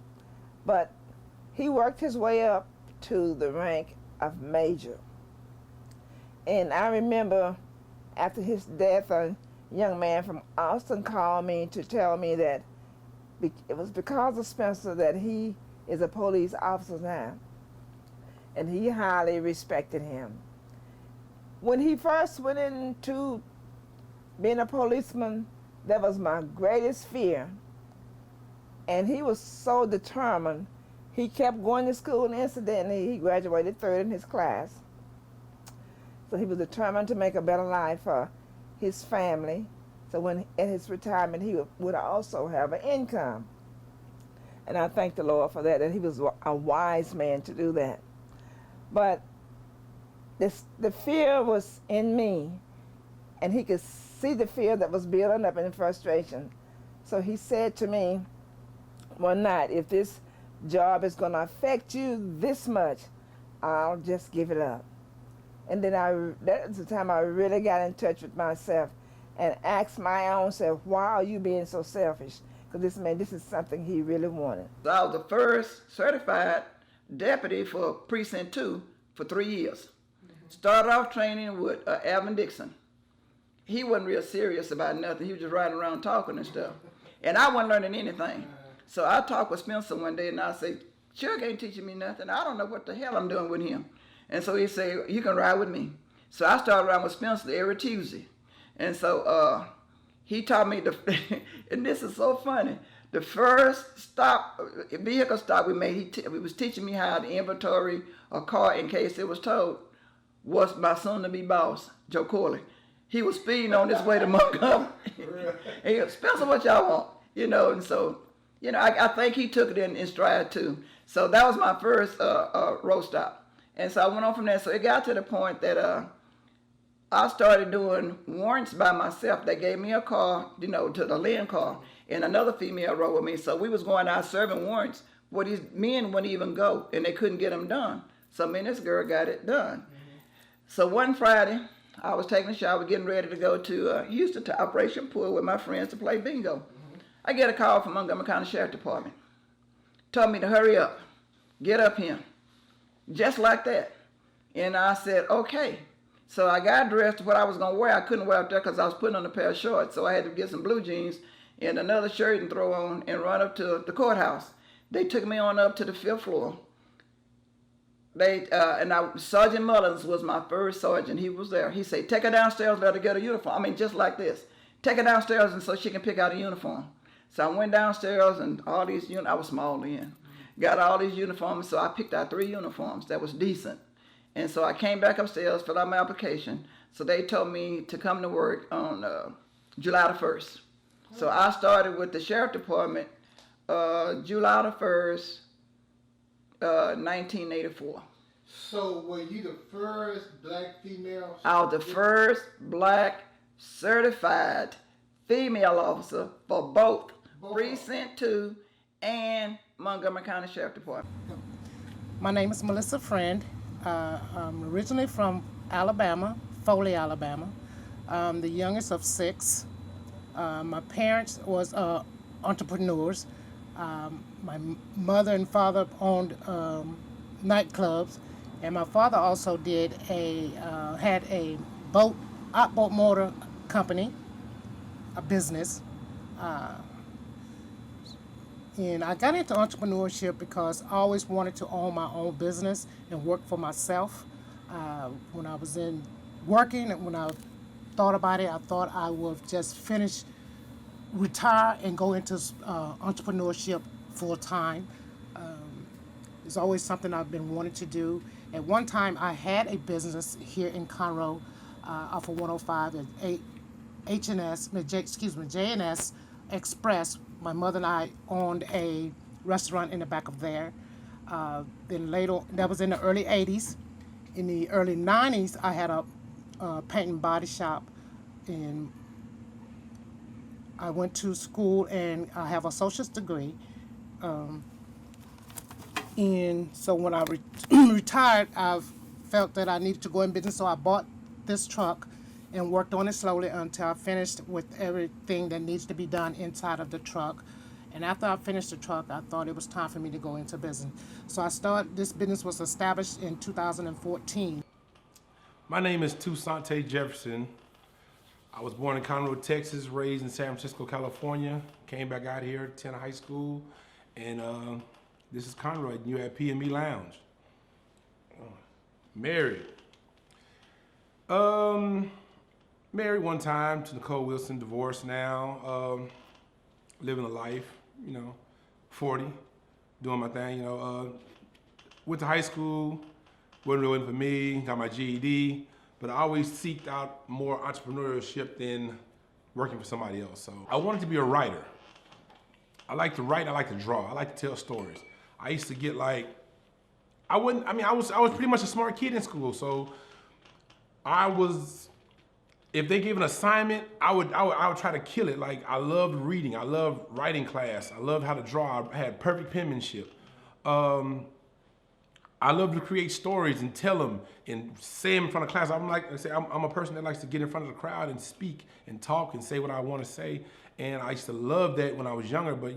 But he worked his way up to the rank of major. And I remember after his death, a young man from Austin called me to tell me that it was because of Spencer that he is a police officer now. And he highly respected him. When he first went into being a policeman, that was my greatest fear. And he was so determined. He kept going to school, and incidentally, he graduated third in his class. So he was determined to make a better life for his family. So when at his retirement, he would also have an income. And I thank the Lord for that he was a wise man to do that. But the fear was in me, and he could see the fear that was building up in frustration. So he said to me one night, if this job is going to affect you this much, I'll just give it up. And then that was the time I really got in touch with myself and asked my own self, why are you being so selfish? Because this is something he really wanted. So I was the first certified deputy for Precinct 2 for 3 years. Started off training with Alvin Dixon. He wasn't real serious about nothing. He was just riding around talking and stuff. And I wasn't learning anything. So I talked with Spencer one day and I said, Chuck ain't teaching me nothing. I don't know what the hell I'm doing with him. And so he said, you can ride with me. So I started riding with Spencer every Tuesday. And so he taught me, and this is so funny, the first vehicle stop we made, he was teaching me how to inventory a car in case it was towed, was my soon-to-be boss, Joe Corley. He was speeding on his way to Montgomery. And he goes, Spencer, what y'all want? And so, I think he took it in stride too. So that was my first road stop. And so I went on from there. So it got to the point that I started doing warrants by myself. They gave me a car, to the Lynn car, and another female rode with me. So we was going out serving warrants where these men wouldn't even go, and they couldn't get them done. So me and this girl got it done. So one Friday, I was taking a shower, getting ready to go to Houston to Operation Pool with my friends to play bingo. I get a call from Montgomery County Sheriff Department. Told me to hurry up, get up here. Just like that. And I said, okay. So I got dressed what I was going to wear. I couldn't wear up there because I was putting on a pair of shorts. So I had to get some blue jeans and another shirt and throw on and run up to the courthouse. They took me on up to the 5th floor. Sergeant Mullins was my first sergeant. He was there. He said, take her downstairs, let her get a uniform. I mean, just like this. Take her downstairs and so she can pick out a uniform. So I went downstairs and all these, I was small then. Got all these uniforms, so I picked out 3 uniforms that was decent. And so I came back upstairs, filled out my application. So they told me to come to work on July the 1st. So I started with the Sheriff Department July the 1st, 1984. So were you the first black female? I was the first black certified female officer for both Precinct 2 and Montgomery County Sheriff Department. My name is Melissa Friend. I'm originally from Alabama, Foley, Alabama. The youngest of 6. My parents was entrepreneurs. My mother and father owned nightclubs, and my father also had a outboard motor company, a business. And I got into entrepreneurship because I always wanted to own my own business and work for myself. When I was working, when I thought about it, I thought I would just retire and go into entrepreneurship full time. It's always something I've been wanting to do. At one time, I had a business here in Conroe off of 105 at J&S Express. My mother and I owned a restaurant in the back of there. Then later, that was in the early 80s. In the early 90s, I had a paint and body shop. And I went to school and I have a associate's degree. And so when I retired, I felt that I needed to go in business. So I bought this truck and worked on it slowly until I finished with everything that needs to be done inside of the truck. And after I finished the truck, I thought it was time for me to go into business. So this business was established in 2014. My name is Toussainte Jefferson. I was born in Conroe, Texas, raised in San Francisco, California. Came back out here, attended high school, and this is Conroe. You at P&B Lounge. Married. Married one time to Nicole Wilson, divorced now, living a life, 40. doing my thing. Went to high school, wasn't really for me, got my GED, but I always seeked out more entrepreneurship than working for somebody else. So I wanted to be a writer. I like to write, I like to draw, I like to tell stories. I used to get like, I was pretty much a smart kid in school, so if they gave an assignment, I would try to kill it. Like, I loved reading, I loved writing class, I loved how to draw, I had perfect penmanship. I love to create stories and tell them and say them in front of class. I'm a person that likes to get in front of the crowd and speak and talk and say what I want to say. And I used to love that when I was younger, but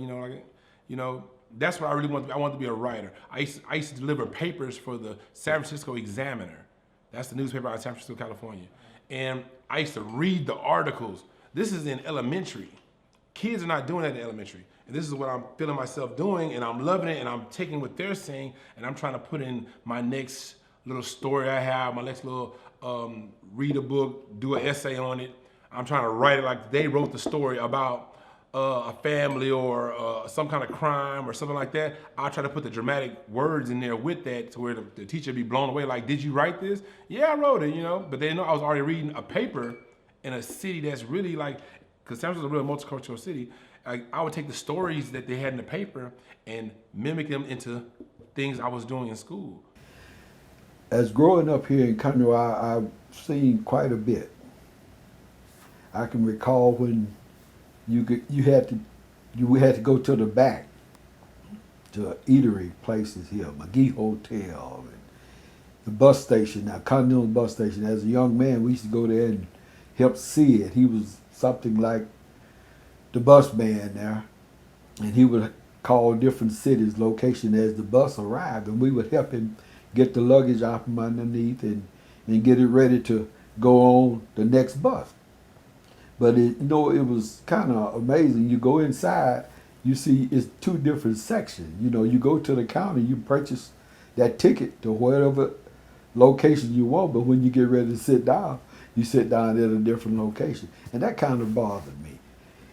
that's what I really wanted to be. I wanted to be a writer. I used to deliver papers for the San Francisco Examiner. That's the newspaper out of San Francisco, California. And I used to read the articles. This is in elementary. Kids are not doing that in elementary. And this is what I'm feeling myself doing, and I'm loving it, and I'm taking what they're saying, and I'm trying to put in my next little story I have, my next little read a book, do an essay on it. I'm trying to write it like they wrote the story about a family or some kind of crime or something like that. I'll try to put the dramatic words in there with that to where the teacher be blown away, like, did you write this? Yeah, I wrote it, But they know I was already reading a paper in a city that's really like, because San Francisco is a real multicultural city. I would take the stories that they had in the paper and mimic them into things I was doing in school. As growing up here in Conroe, I've seen quite a bit. I can recall when you had to go to the back to eatery places here, McGee Hotel, and the bus station, now Continental bus station. As a young man, we used to go there and help see it. He was something like the bus man there, and he would call different cities location as the bus arrived, and we would help him get the luggage out from underneath and get it ready to go on the next bus. But it was kind of amazing. You go inside, you see it's two different sections. You go to the counter, you purchase that ticket to whatever location you want, but when you get ready to sit down, you sit down at a different location, and that kind of bothered me.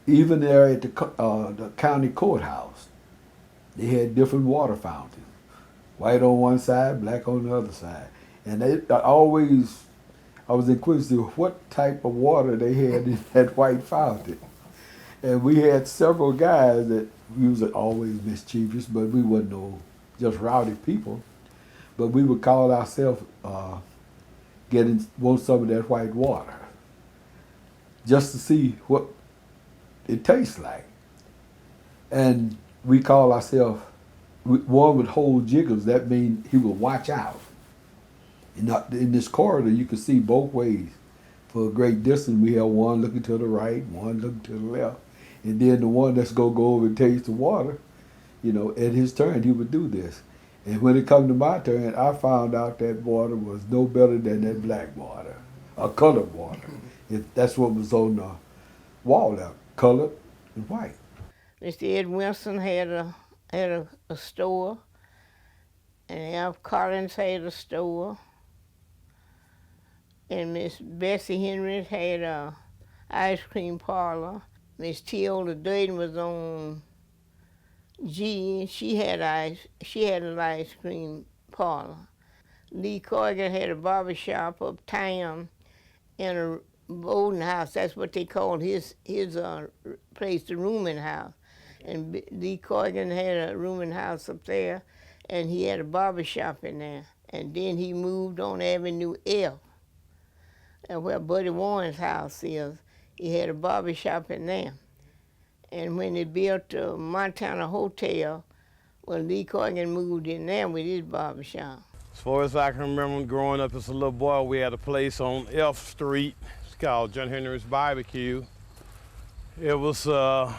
Even there at the county courthouse, they had different water fountains. White on one side, black on the other side. And I was inquisitive what type of water they had in that white fountain. And we had several guys that we was always mischievous, but we wasn't no just rowdy people. But we would call ourselves want some of that white water just to see what it tastes like. And we call ourselves, one would hold jiggles. That means he would watch out. In this corridor, you could see both ways. For a great distance, we had one looking to the right, one looking to the left. And then the one that's going to go over and taste the water, at his turn, he would do this. And when it come to my turn, I found out that water was no better than that black water, or colored water. That's what was on the wall there, colored and white. Mr. Ed Wilson had a store, and Al Collins had a store, and Miss Bessie Henry had a ice cream parlor. Miss Teola Dayton was on G. She had an ice cream parlor. Lee Corrigan had a barber shop uptown and a boarding house. That's what they called his place, the rooming house. And Lee Corrigan had a rooming house up there, and he had a barber shop in there. And then he moved on Avenue F, and where Buddy Warren's house is. He had a barber shop in there. And when they built the Montana Hotel, well, Lee Corrigan moved in there with his barber shop. As far as I can remember growing up as a little boy, we had a place on F Street. It's called John Henry's Barbecue. It was, I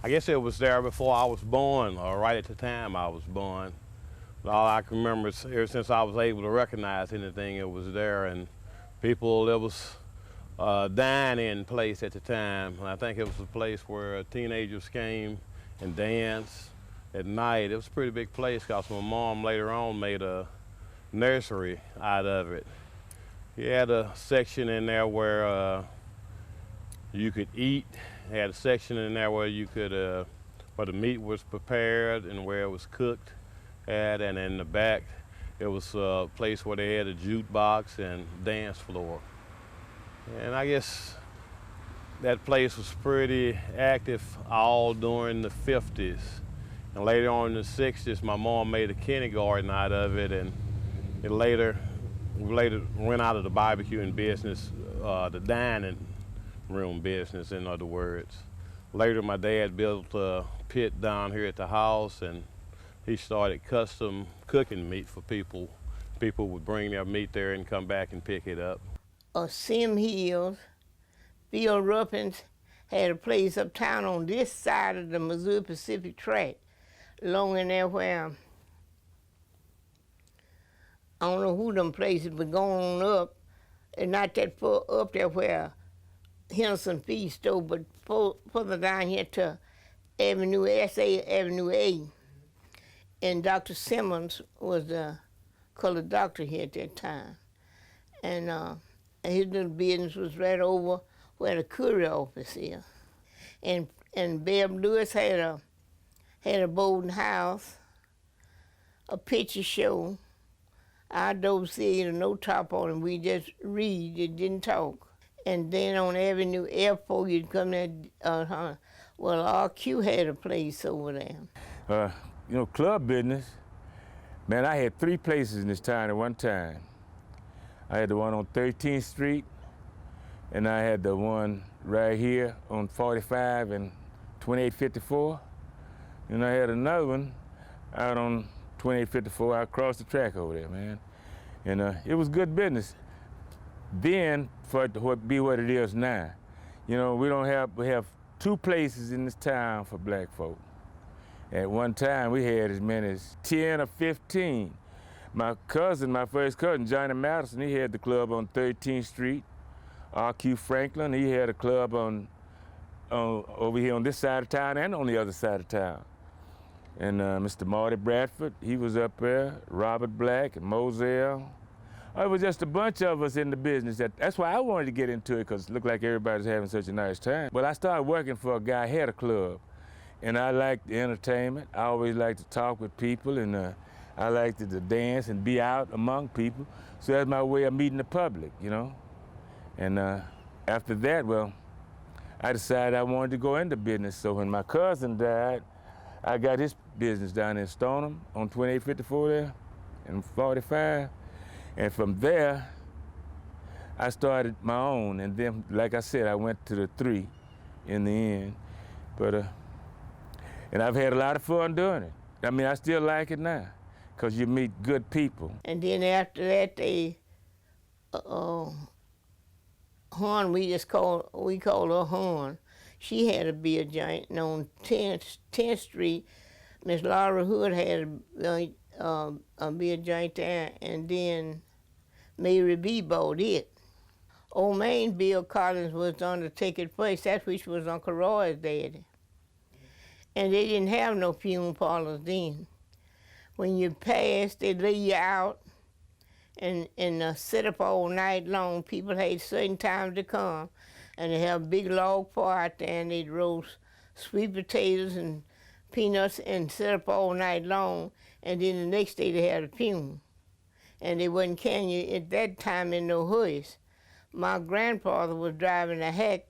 guess it was there before I was born, or right at the time I was born. But all I can remember is ever since I was able to recognize anything, it was there. And people, it was a dine-in place at the time. And I think it was a place where teenagers came and danced at night. It was a pretty big place because my mom later on made a nursery out of it. He had a section in there where you could eat. He had a section in there where you could where the meat was prepared and where it was cooked at, and in the back it was a place where they had a jukebox and dance floor. And I guess that place was pretty active all during the 50s. And later on in the 60s, my mom made a kindergarten out of it, and we later went out of the barbecuing business, the dining room business, in other words. Later, my dad built a pit down here at the house, and he started custom cooking meat for people. People would bring their meat there and come back and pick it up. Sim Hills, Bill Ruffins had a place uptown on this side of the Missouri Pacific Track, along in there where, I don't know who them places, but going on up, and not that far up there where Henderson Feed Store, but further down here to Avenue A. And Dr. Simmons was the colored doctor here at that time. And his little business was right over where the courier office is. And Bev Lewis had a boarding house, a picture show, outdoor theater, no top on it. We just read, it didn't talk. And then on Avenue F4, you'd come there, well, RQ had a place over there. You know, club business, man, I had 3 places in this town at one time. I had the one on 13th Street, and I had the one right here on 45 and 2854. And I had another one out on 2854 out across the track over there, man. And it was good business then for it to be what it is now. You know, we have 2 places in this town for black folk. At one time, we had as many as 10 or 15. My first cousin, Johnny Madison, he had the club on 13th Street. RQ Franklin, he had a club over here on this side of town and on the other side of town. And Mr. Marty Bradford, he was up there, Robert Black and Moselle. It was just a bunch of us in the business. That's why I wanted to get into it, because it looked like everybody's having such a nice time. But I started working for a guy who had a club. And I liked the entertainment. I always liked to talk with people, and I liked to dance and be out among people. So that's my way of meeting the public, you know. And after that, well, I decided I wanted to go into business. So when my cousin died, I got his business down in Stoneham on 2854 there and 45. And from there, I started my own. And then, like I said, I went to the 3 in the end. But and I've had a lot of fun doing it. I mean, I still like it now, because you meet good people. And then after that, they, Horn, we called her Horn. She had a beer joint, and on 10th Street, Miss Laura Hood had a beer joint there, and then Mary B. bought it. Old Main Bill Collins was on the ticket first, that which was Uncle Roy's daddy. And they didn't have no funeral parlors then. When you passed, they'd lay you out and sit up all night long. People had certain times to come, and they have a big log fire out there, and they'd roast sweet potatoes and peanuts and sit up all night long, and then the next day they had a funeral. And they wasn't carrying you at that time in no hearse. My grandfather was driving a hack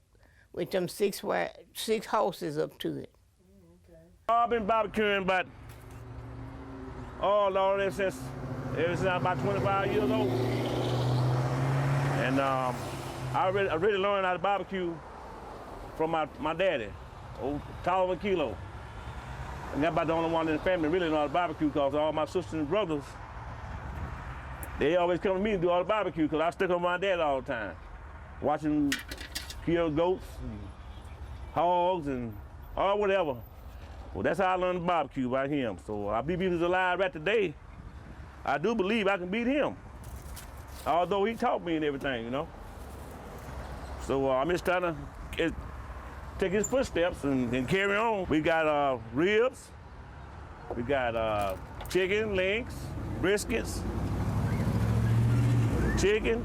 with them 6 horses up to it. I've been barbecuing about, oh Lord, ever since I'm about 25 years old. And I really learned how to barbecue from my daddy, old taller than a kilo. And that's about the only one in the family really know how to barbecue, because all my sisters and brothers, they always come to me to do all the barbecue, because I stick on my dad all the time, watching kill goats and hogs and whatever. Well, that's how I learned to barbecue by him. So I believe he's alive right today. I do believe I can beat him, although he taught me and everything, you know. So I'm just trying to take his footsteps and carry on. We got ribs, we got chicken, links, briskets, chicken.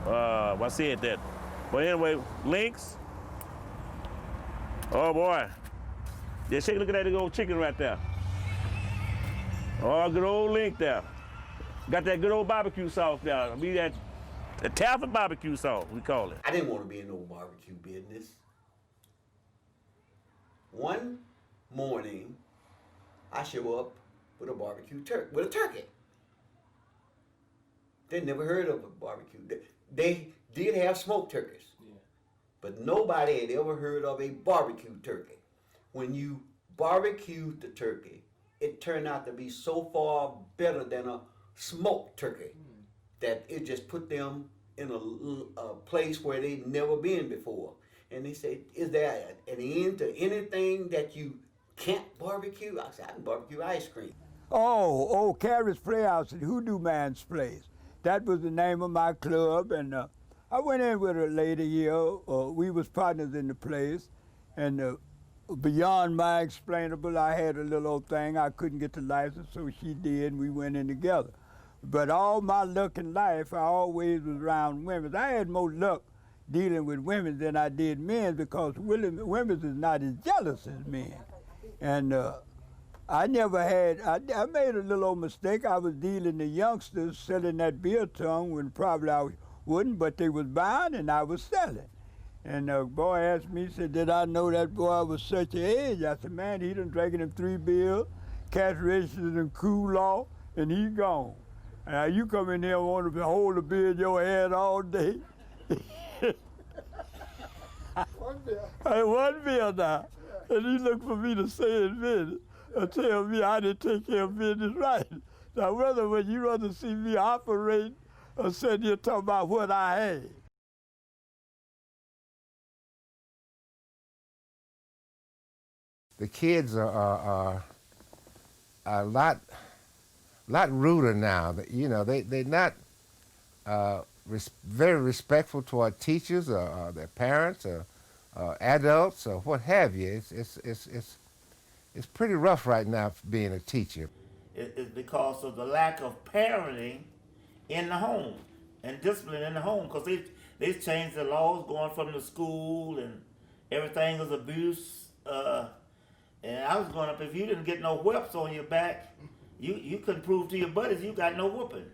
I said that. But anyway, links. Oh boy. Just take a look at that good old chicken right there. Oh, good old link there. Got that good old barbecue sauce there. I mean that the Taffy barbecue sauce, we call it. I didn't want to be in no barbecue business. One morning, I show up with a with a turkey. They never heard of a barbecue. They did have smoked turkeys, but nobody had ever heard of a barbecue turkey. When you barbecued the turkey, it turned out to be so far better than a smoked turkey that it just put them in a place where they'd never been before. And they said, is there an end to anything that you can't barbecue? I said, I can barbecue ice cream. Oh, Carrie's Playhouse at Hoodoo Man's Place. That was the name of my club, and I went in with a lady here. We was partners in the place, and beyond my explainable, I had a little old thing. I couldn't get the license, so she did, and we went in together. But all my luck in life, I always was around women. I had more luck dealing with women than I did men because women is not as jealous as men. And I never had, I made a little old mistake. I was dealing the youngsters selling that beer tongue when probably I wouldn't, but they was buying and I was selling. And the boy asked me, said, did I know that boy was such an age? I said, man, he done drinking them 3 beers, cash registers and cool off, and he gone. And you come in here and want to hold the beer in your hand all day. One beer now. And he looked for me to say in business and tell me I didn't take care of business right. Now, whether when you rather see me operate or sitting here talking about what I had. The kids are a lot ruder now. You know, they're not very respectful toward teachers or their parents or adults or what have you. It's pretty rough right now for being a teacher. It's because of the lack of parenting in the home and discipline in the home, because they changed the laws going from the school and everything was abuse. And I was growing up, if you didn't get no whips on your back, you couldn't prove to your buddies you got no whooping.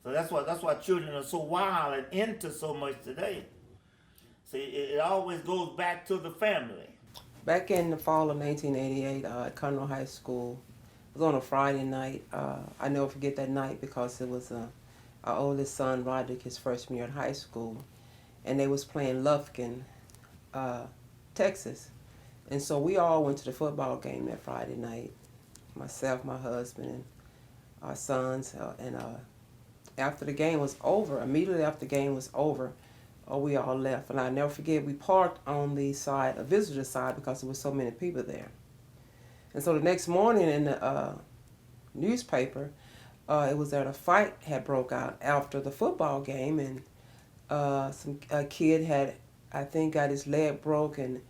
So that's why children are so wild and into so much today. See, it always goes back to the family. Back in the fall of 1988 at Conroe High School, it was on a Friday night. I never forget that night because it was our oldest son, Roderick, his freshman year at high school, and they was playing Lufkin, Texas. And so we all went to the football game that Friday night, myself, my husband, and our sons. After the game was over, immediately after the game was over, we all left. And I'll never forget, we parked on the side, a visitor side, because there were so many people there. And so the next morning in the newspaper, it was that a fight had broke out after the football game, and a kid had, I think, got his leg broken.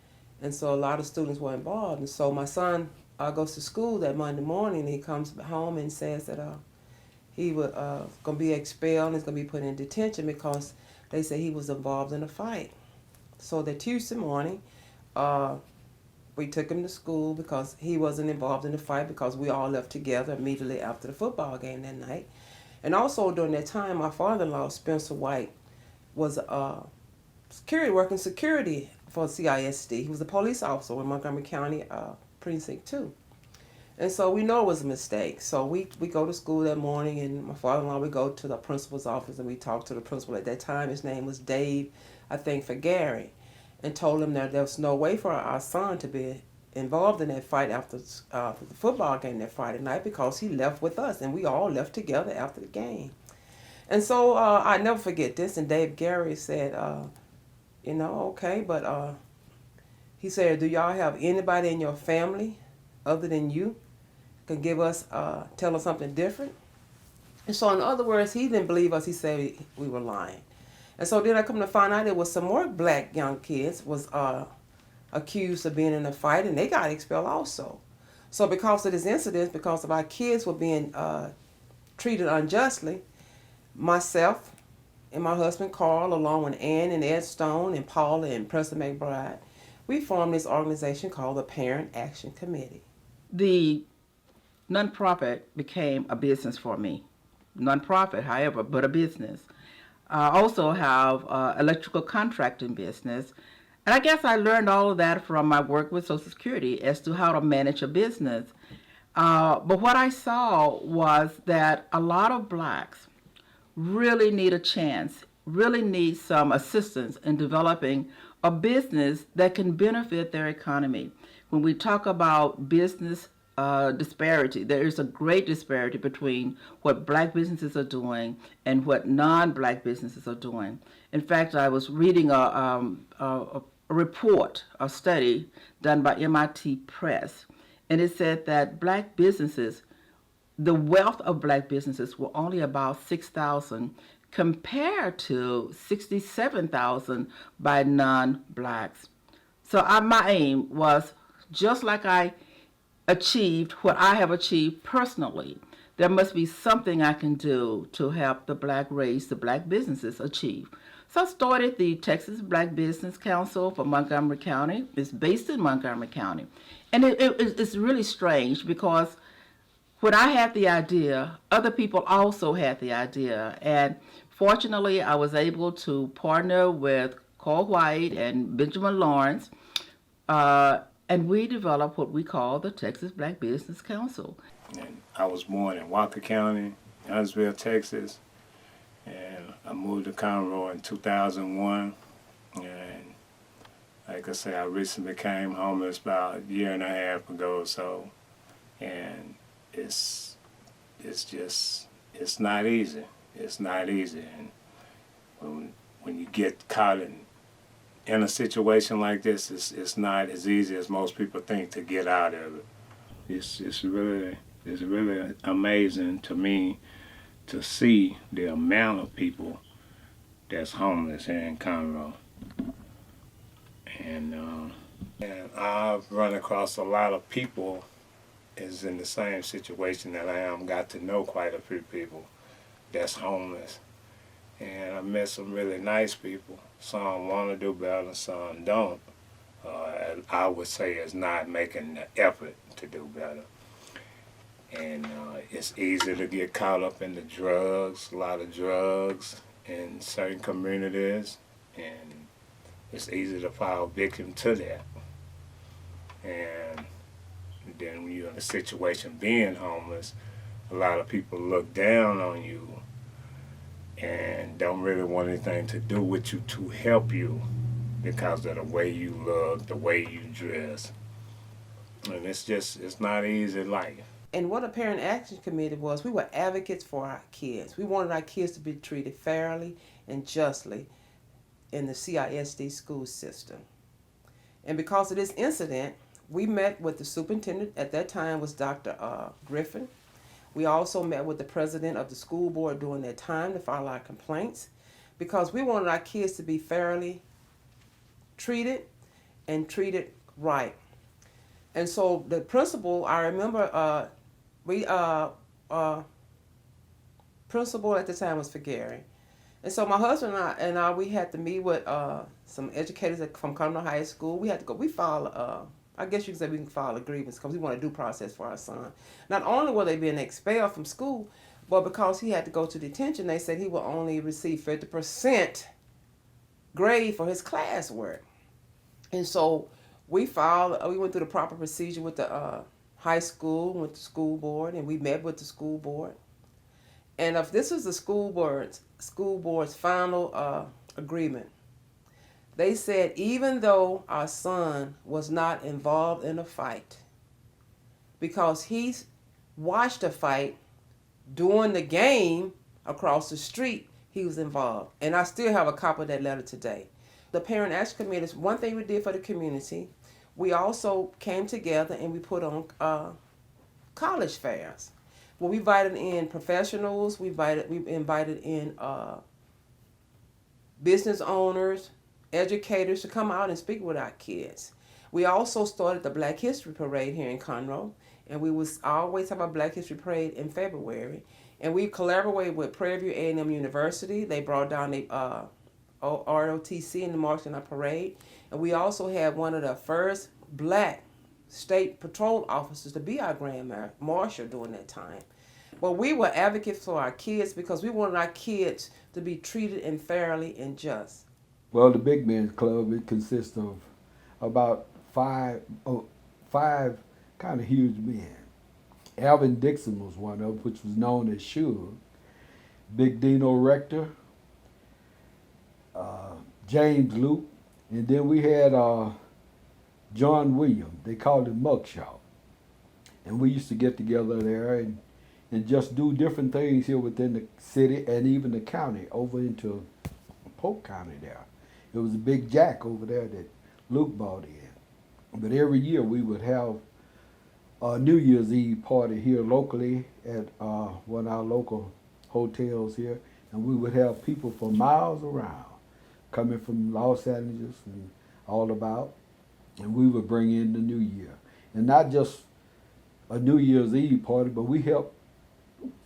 And so a lot of students were involved. And so my son goes to school that Monday morning, and he comes home and says that he was going to be expelled and he's going to be put in detention because they say he was involved in a fight. So that Tuesday morning, we took him to school because he wasn't involved in the fight, because we all left together immediately after the football game that night. And also during that time, my father-in-law, Spencer White, was working security for CISD. He was a police officer in Montgomery County Precinct 2. And so we know it was a mistake. So we go to school that morning, and my father-in-law, we go to the principal's office, and we talked to the principal at that time. His name was Dave, I think, Gary, and told him that there was no way for our son to be involved in that fight after the football game that Friday night, because he left with us, and we all left together after the game. And so I never forget this, and Dave Gary said, okay, but he said, do y'all have anybody in your family other than you can give us, tell us something different? And so in other words, he didn't believe us. He said we were lying. And so then I come to find out there was some more black young kids was accused of being in a fight, and they got expelled also. So because of this incident, because of our kids were being treated unjustly, myself and my husband Carl, along with Ann and Ed Stone and Paula and Preston McBride, we formed this organization called the Parent Action Committee. The nonprofit became a business for me. Nonprofit, however, but a business. I also have electrical contracting business. And I guess I learned all of that from my work with Social Security as to how to manage a business. But what I saw was that a lot of blacks really need a chance, really need some assistance in developing a business that can benefit their economy. When we talk about business disparity, there is a great disparity between what black businesses are doing and what non-black businesses are doing. In fact, I was reading a report, a study done by MIT Press, and it said that black businesses, the wealth of black businesses were only about 6,000 compared to 67,000 by non-blacks. So my aim was, just like I achieved what I have achieved personally, there must be something I can do to help the black race, the black businesses achieve. So I started the Texas Black Business Council for Montgomery County. It's based in Montgomery County. And it's really strange because when I had the idea, other people also had the idea. And fortunately, I was able to partner with Carl White and Benjamin Lawrence, and we developed what we call the Texas Black Business Council. And I was born in Walker County, Huntsville, Texas, and I moved to Conroe in 2001. And like I say, I recently became homeless about a year and a half ago or so. And it's not easy. It's not easy. And when you get caught in a situation like this, it's not as easy as most people think to get out of it. It's really amazing to me to see the amount of people that's homeless here in Conroe. And I've run across a lot of people is in the same situation that I am. Got to know quite a few people that's homeless. And I met some really nice people. Some want to do better, some don't. I would say is not making the effort to do better. And it's easy to get caught up in the drugs, a lot of drugs in certain communities, and it's easy to fall victim to that. And then when you're in a situation being homeless, a lot of people look down on you and don't really want anything to do with you to help you because of the way you look, the way you dress. And it's not easy life. And what a Parent Action Committee was, we were advocates for our kids. We wanted our kids to be treated fairly and justly in the CISD school system. And because of this incident, we met with the superintendent, at that time was Dr. Griffin. We also met with the president of the school board during that time to file our complaints because we wanted our kids to be fairly treated and treated right. And so the principal, I remember principal at the time was Gary. And so my husband and I, we had to meet with some educators from Conroe High School. We had to go, we filed, I guess you could say we can file a grievance because we want a due process for our son. Not only were they being expelled from school, but because he had to go to detention, they said he will only receive 50% grade for his classwork. And so we went through the proper procedure with the high school, with the school board, and we met with the school board. And if this was the school board's final agreement, they said even though our son was not involved in a fight, because he watched a fight during the game across the street, he was involved. And I still have a copy of that letter today. The Parent Action Committee is one thing we did for the community. We also came together and we put on college fairs. Well, we invited in professionals, we invited in business owners, educators to come out and speak with our kids. We also started the Black History Parade here in Conroe, and we always have a Black History Parade in February. And we collaborated with Prairie View A&M University. They brought down a ROTC in the Marching on Parade. And we also had one of the first black state patrol officers to be our Grand Marshal during that time. But we were advocates for our kids because we wanted our kids to be treated fairly and just. Well, the Big Men's Club, it consists of about five kind of huge men. Alvin Dixon was one of them, which was known as Suge. Big Dino Rector, James Luke, and then we had John Williams. They called him Mugshot. And we used to get together there and just do different things here within the city and even the county, over into Polk County there. It was a big jack over there that Luke bought in. But every year we would have a New Year's Eve party here locally at one of our local hotels here, and we would have people from miles around coming from Los Angeles and all about, and we would bring in the New Year. And not just a New Year's Eve party, but we helped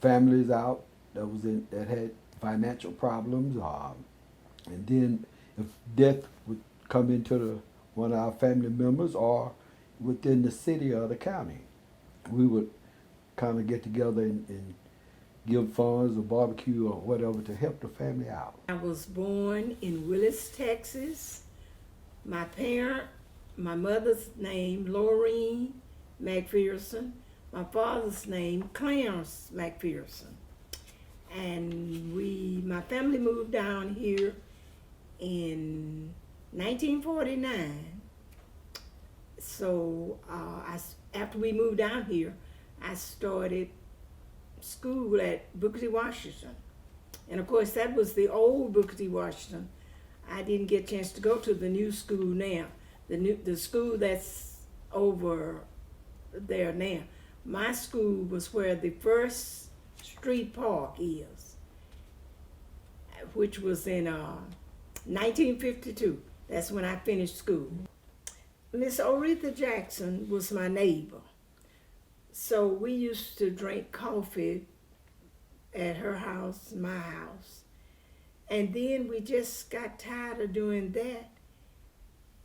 families out that had financial problems, and then if death would come into one of our family members or within the city or the county, we would kind of get together and give funds or barbecue or whatever to help the family out. I was born in Willis, Texas. My mother's name, Laureen McPherson. My father's name, Clarence McPherson. And my family moved down here in 1949. So after we moved down here, I started school at Booker T. Washington. And of course, that was the old Booker T. Washington. I didn't get a chance to go to the new school now, the school that's over there now. My school was where the first street park is, which was in 1952. That's when I finished school. Miss Oretha Jackson was my neighbor. So we used to drink coffee at her house, my house. And then we just got tired of doing that.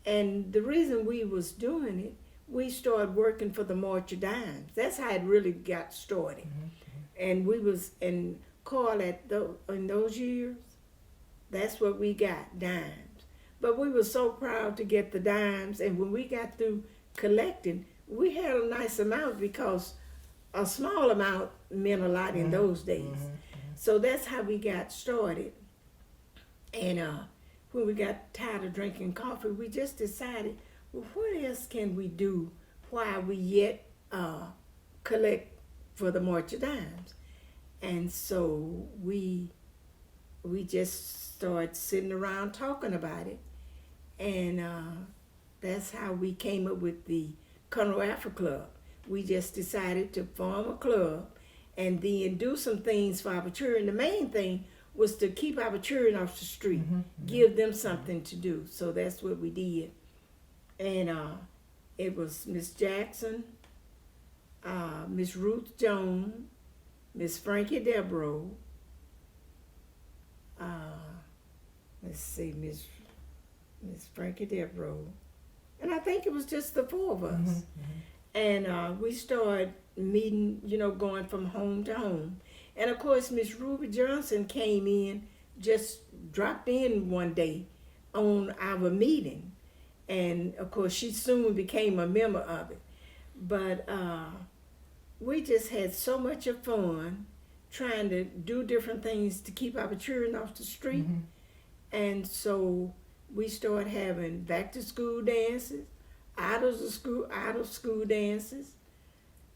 And the reason we was doing it, we started working for the March of Dimes. That's how it really got started. And we was in Carl in those years, that's what we got, dimes. But we were so proud to get the dimes, and when we got through collecting, we had a nice amount because a small amount meant a lot in those days. So that's how we got started. And when we got tired of drinking coffee, we just decided, well, what else can we do while we yet collect for the March of Dimes? And so we just started sitting around talking about it. And that's how we came up with the Conroe Afro Club. We just decided to form a club and then do some things for our children. The main thing was to keep our children off the street, give them something to do. So that's what we did. And it was Miss Jackson, Miss Ruth Jones, Miss Frankie Debro, let's see, Miss Frankie Debro, and I think it was just the four of us. And we started meeting, going from home to home. And of course, Miss Ruby Johnson came in, just dropped in one day on our meeting. And of course, she soon became a member of it. But we just had so much of fun trying to do different things to keep our children off the street. And so we started having back to school dances, out of school dances,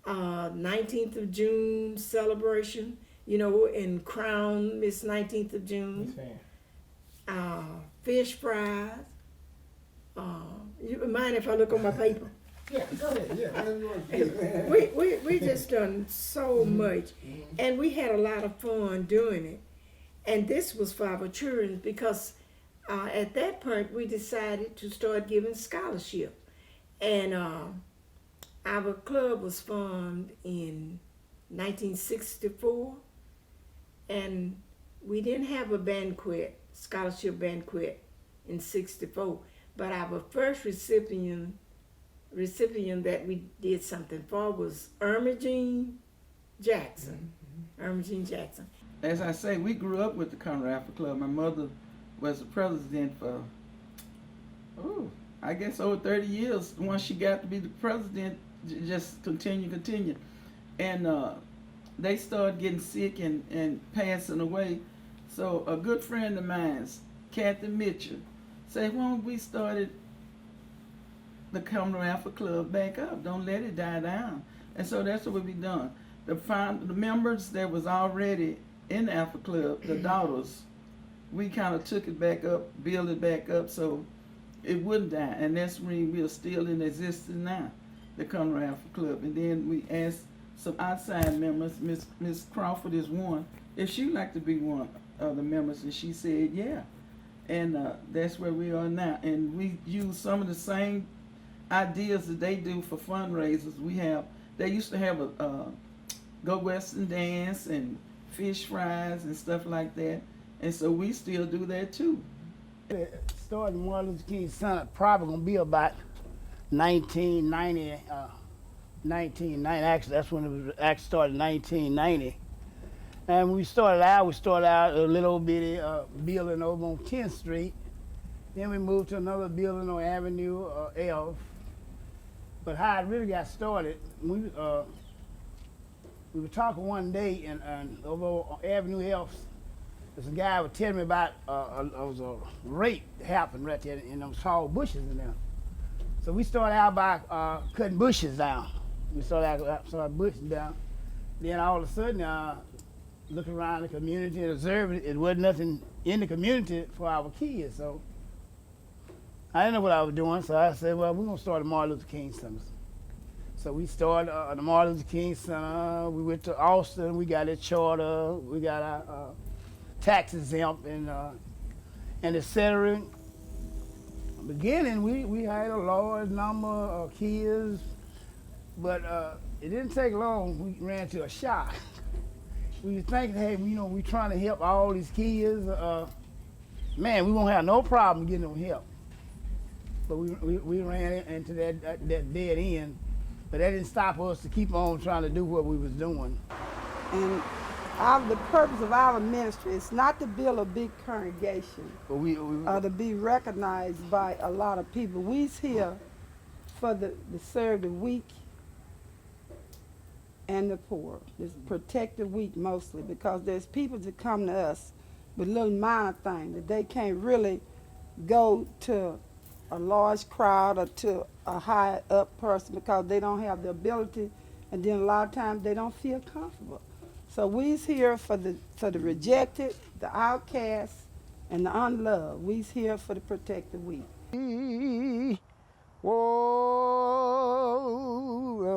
19th of June celebration, and crown Miss 19th of June, fish fries. You mind if I look on my paper? Yeah, go ahead. Yeah. We just done so much, and we had a lot of fun doing it. And this was for our children because at that point we decided to start giving scholarships. And our club was formed in 1964, and we didn't have a banquet scholarship banquet in '64. But our first recipient that we did something for was Irma Jean Jackson. Irma Jean Jackson. As I say, we grew up with the Conroe Alpha Club. My mother was the president for, I guess over 30 years. Once she got to be the president, just continue. And they started getting sick and passing away. So a good friend of mine's, Kathy Mitchell, said, why don't we started the Conroe Alpha Club back up? Don't let it die down. And so that's what we done. The members that was already in the Alpha Club, the daughters, we kind of took it back up, built it back up so it wouldn't die. And that's when we are still in existence now, the Conroe Alpha Club. And then we asked some outside members, Miss Crawford is one, if she'd like to be one of the members, and she said yeah. And that's where we are now. And we use some of the same ideas that they do for fundraisers. They used to have a Go Western dance and fish fries and stuff like that. And so we still do that too. Starting Martin Luther King's son, probably gonna be about 1990. Actually, that's when it was actually started, 1990. And when we started out a little bitty building over on 10th Street. Then we moved to another building on Avenue F. But how it really got started, we were talking one day and over on Avenue F, there's a guy was telling me about was a rape that happened right there in those tall bushes in there. So we started out by cutting bushes down. We started bushes down. Then all of a sudden, looking around the community and observing it wasn't nothing in the community for our kids. So I didn't know what I was doing, so I said, well, we're gonna start a Martin Luther King Center. So we started the Martin Luther King Center. We went to Austin. We got a charter. We got our tax exempt and et cetera. In the beginning, we had a large number of kids, but it didn't take long. We ran into a shock. We were thinking, hey, we trying to help all these kids. Man, we won't have no problem getting them help. But we ran into that dead end. But that didn't stop us to keep on trying to do what we was doing. And the purpose of our ministry is not to build a big congregation or to be recognized by a lot of people. We's here to serve the weak and the poor. It's protect the weak mostly, because there's people that come to us with little minor things that they can't really go to a large crowd or to a high up person because they don't have the ability, and then a lot of times they don't feel comfortable. So we's here for the rejected, the outcasts, and the unloved. We's here for to protect the weak. Whoa,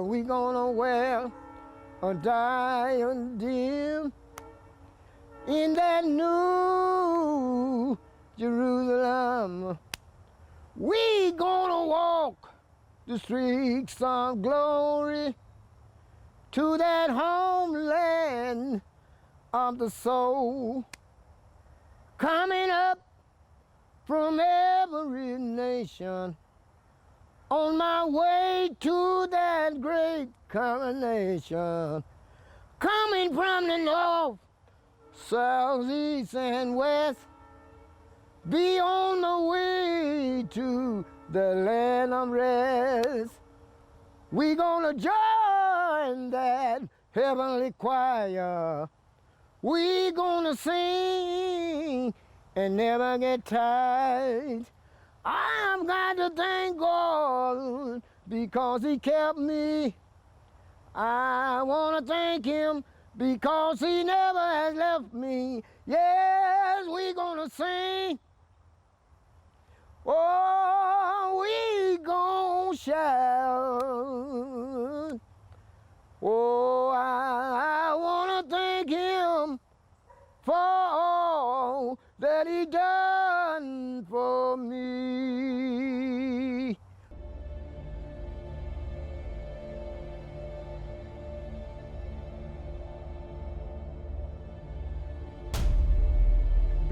we gonna wear a diadem in that new Jerusalem. We gonna walk the streets of glory to that homeland of the soul, coming up from every nation on my way to that great coronation, coming from the north, south, east, and west, be on the way to the land of rest. We gonna join that heavenly choir. We gonna sing and never get tired. I've got to thank God because He kept me. I wanna thank Him because He never has left me. Yes, we gonna sing. Oh, we gon' shout. Oh, I wanna thank Him for all that He done for me.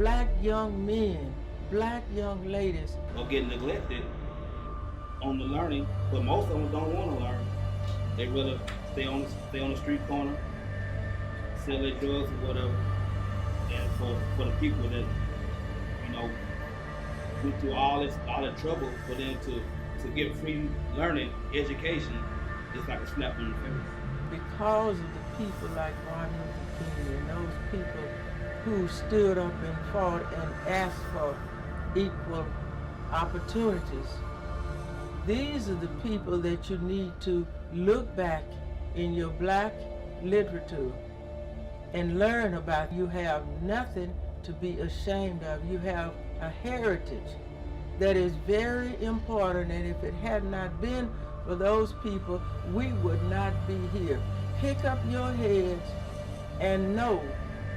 black young men, black young ladies or get neglected on the learning, but most of them don't want to learn. They rather stay on the street corner, sell their drugs or whatever. And for the people that, you know, went through all that trouble for them to get free learning, education, it's like a slap in the face. Because of the people like Martin Luther King and those people who stood up and fought and asked for equal opportunities. These are the people that you need to look back in your black literature and learn about. You have nothing to be ashamed of. You have a heritage that is very important, and if it had not been for those people, we would not be here. Pick up your heads and know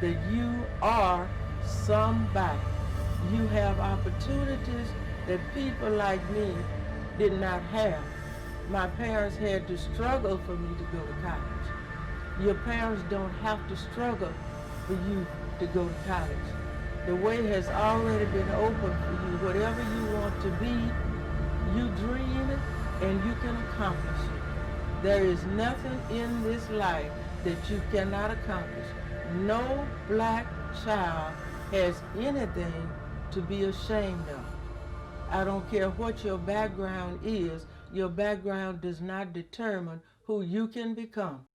that you are somebody. You have opportunities that people like me did not have. My parents had to struggle for me to go to college. Your parents don't have to struggle for you to go to college. The way has already been open for you. Whatever you want to be, you dream it and you can accomplish it. There is nothing in this life that you cannot accomplish. No black child has anything to be ashamed of. I don't care what your background is, your background does not determine who you can become.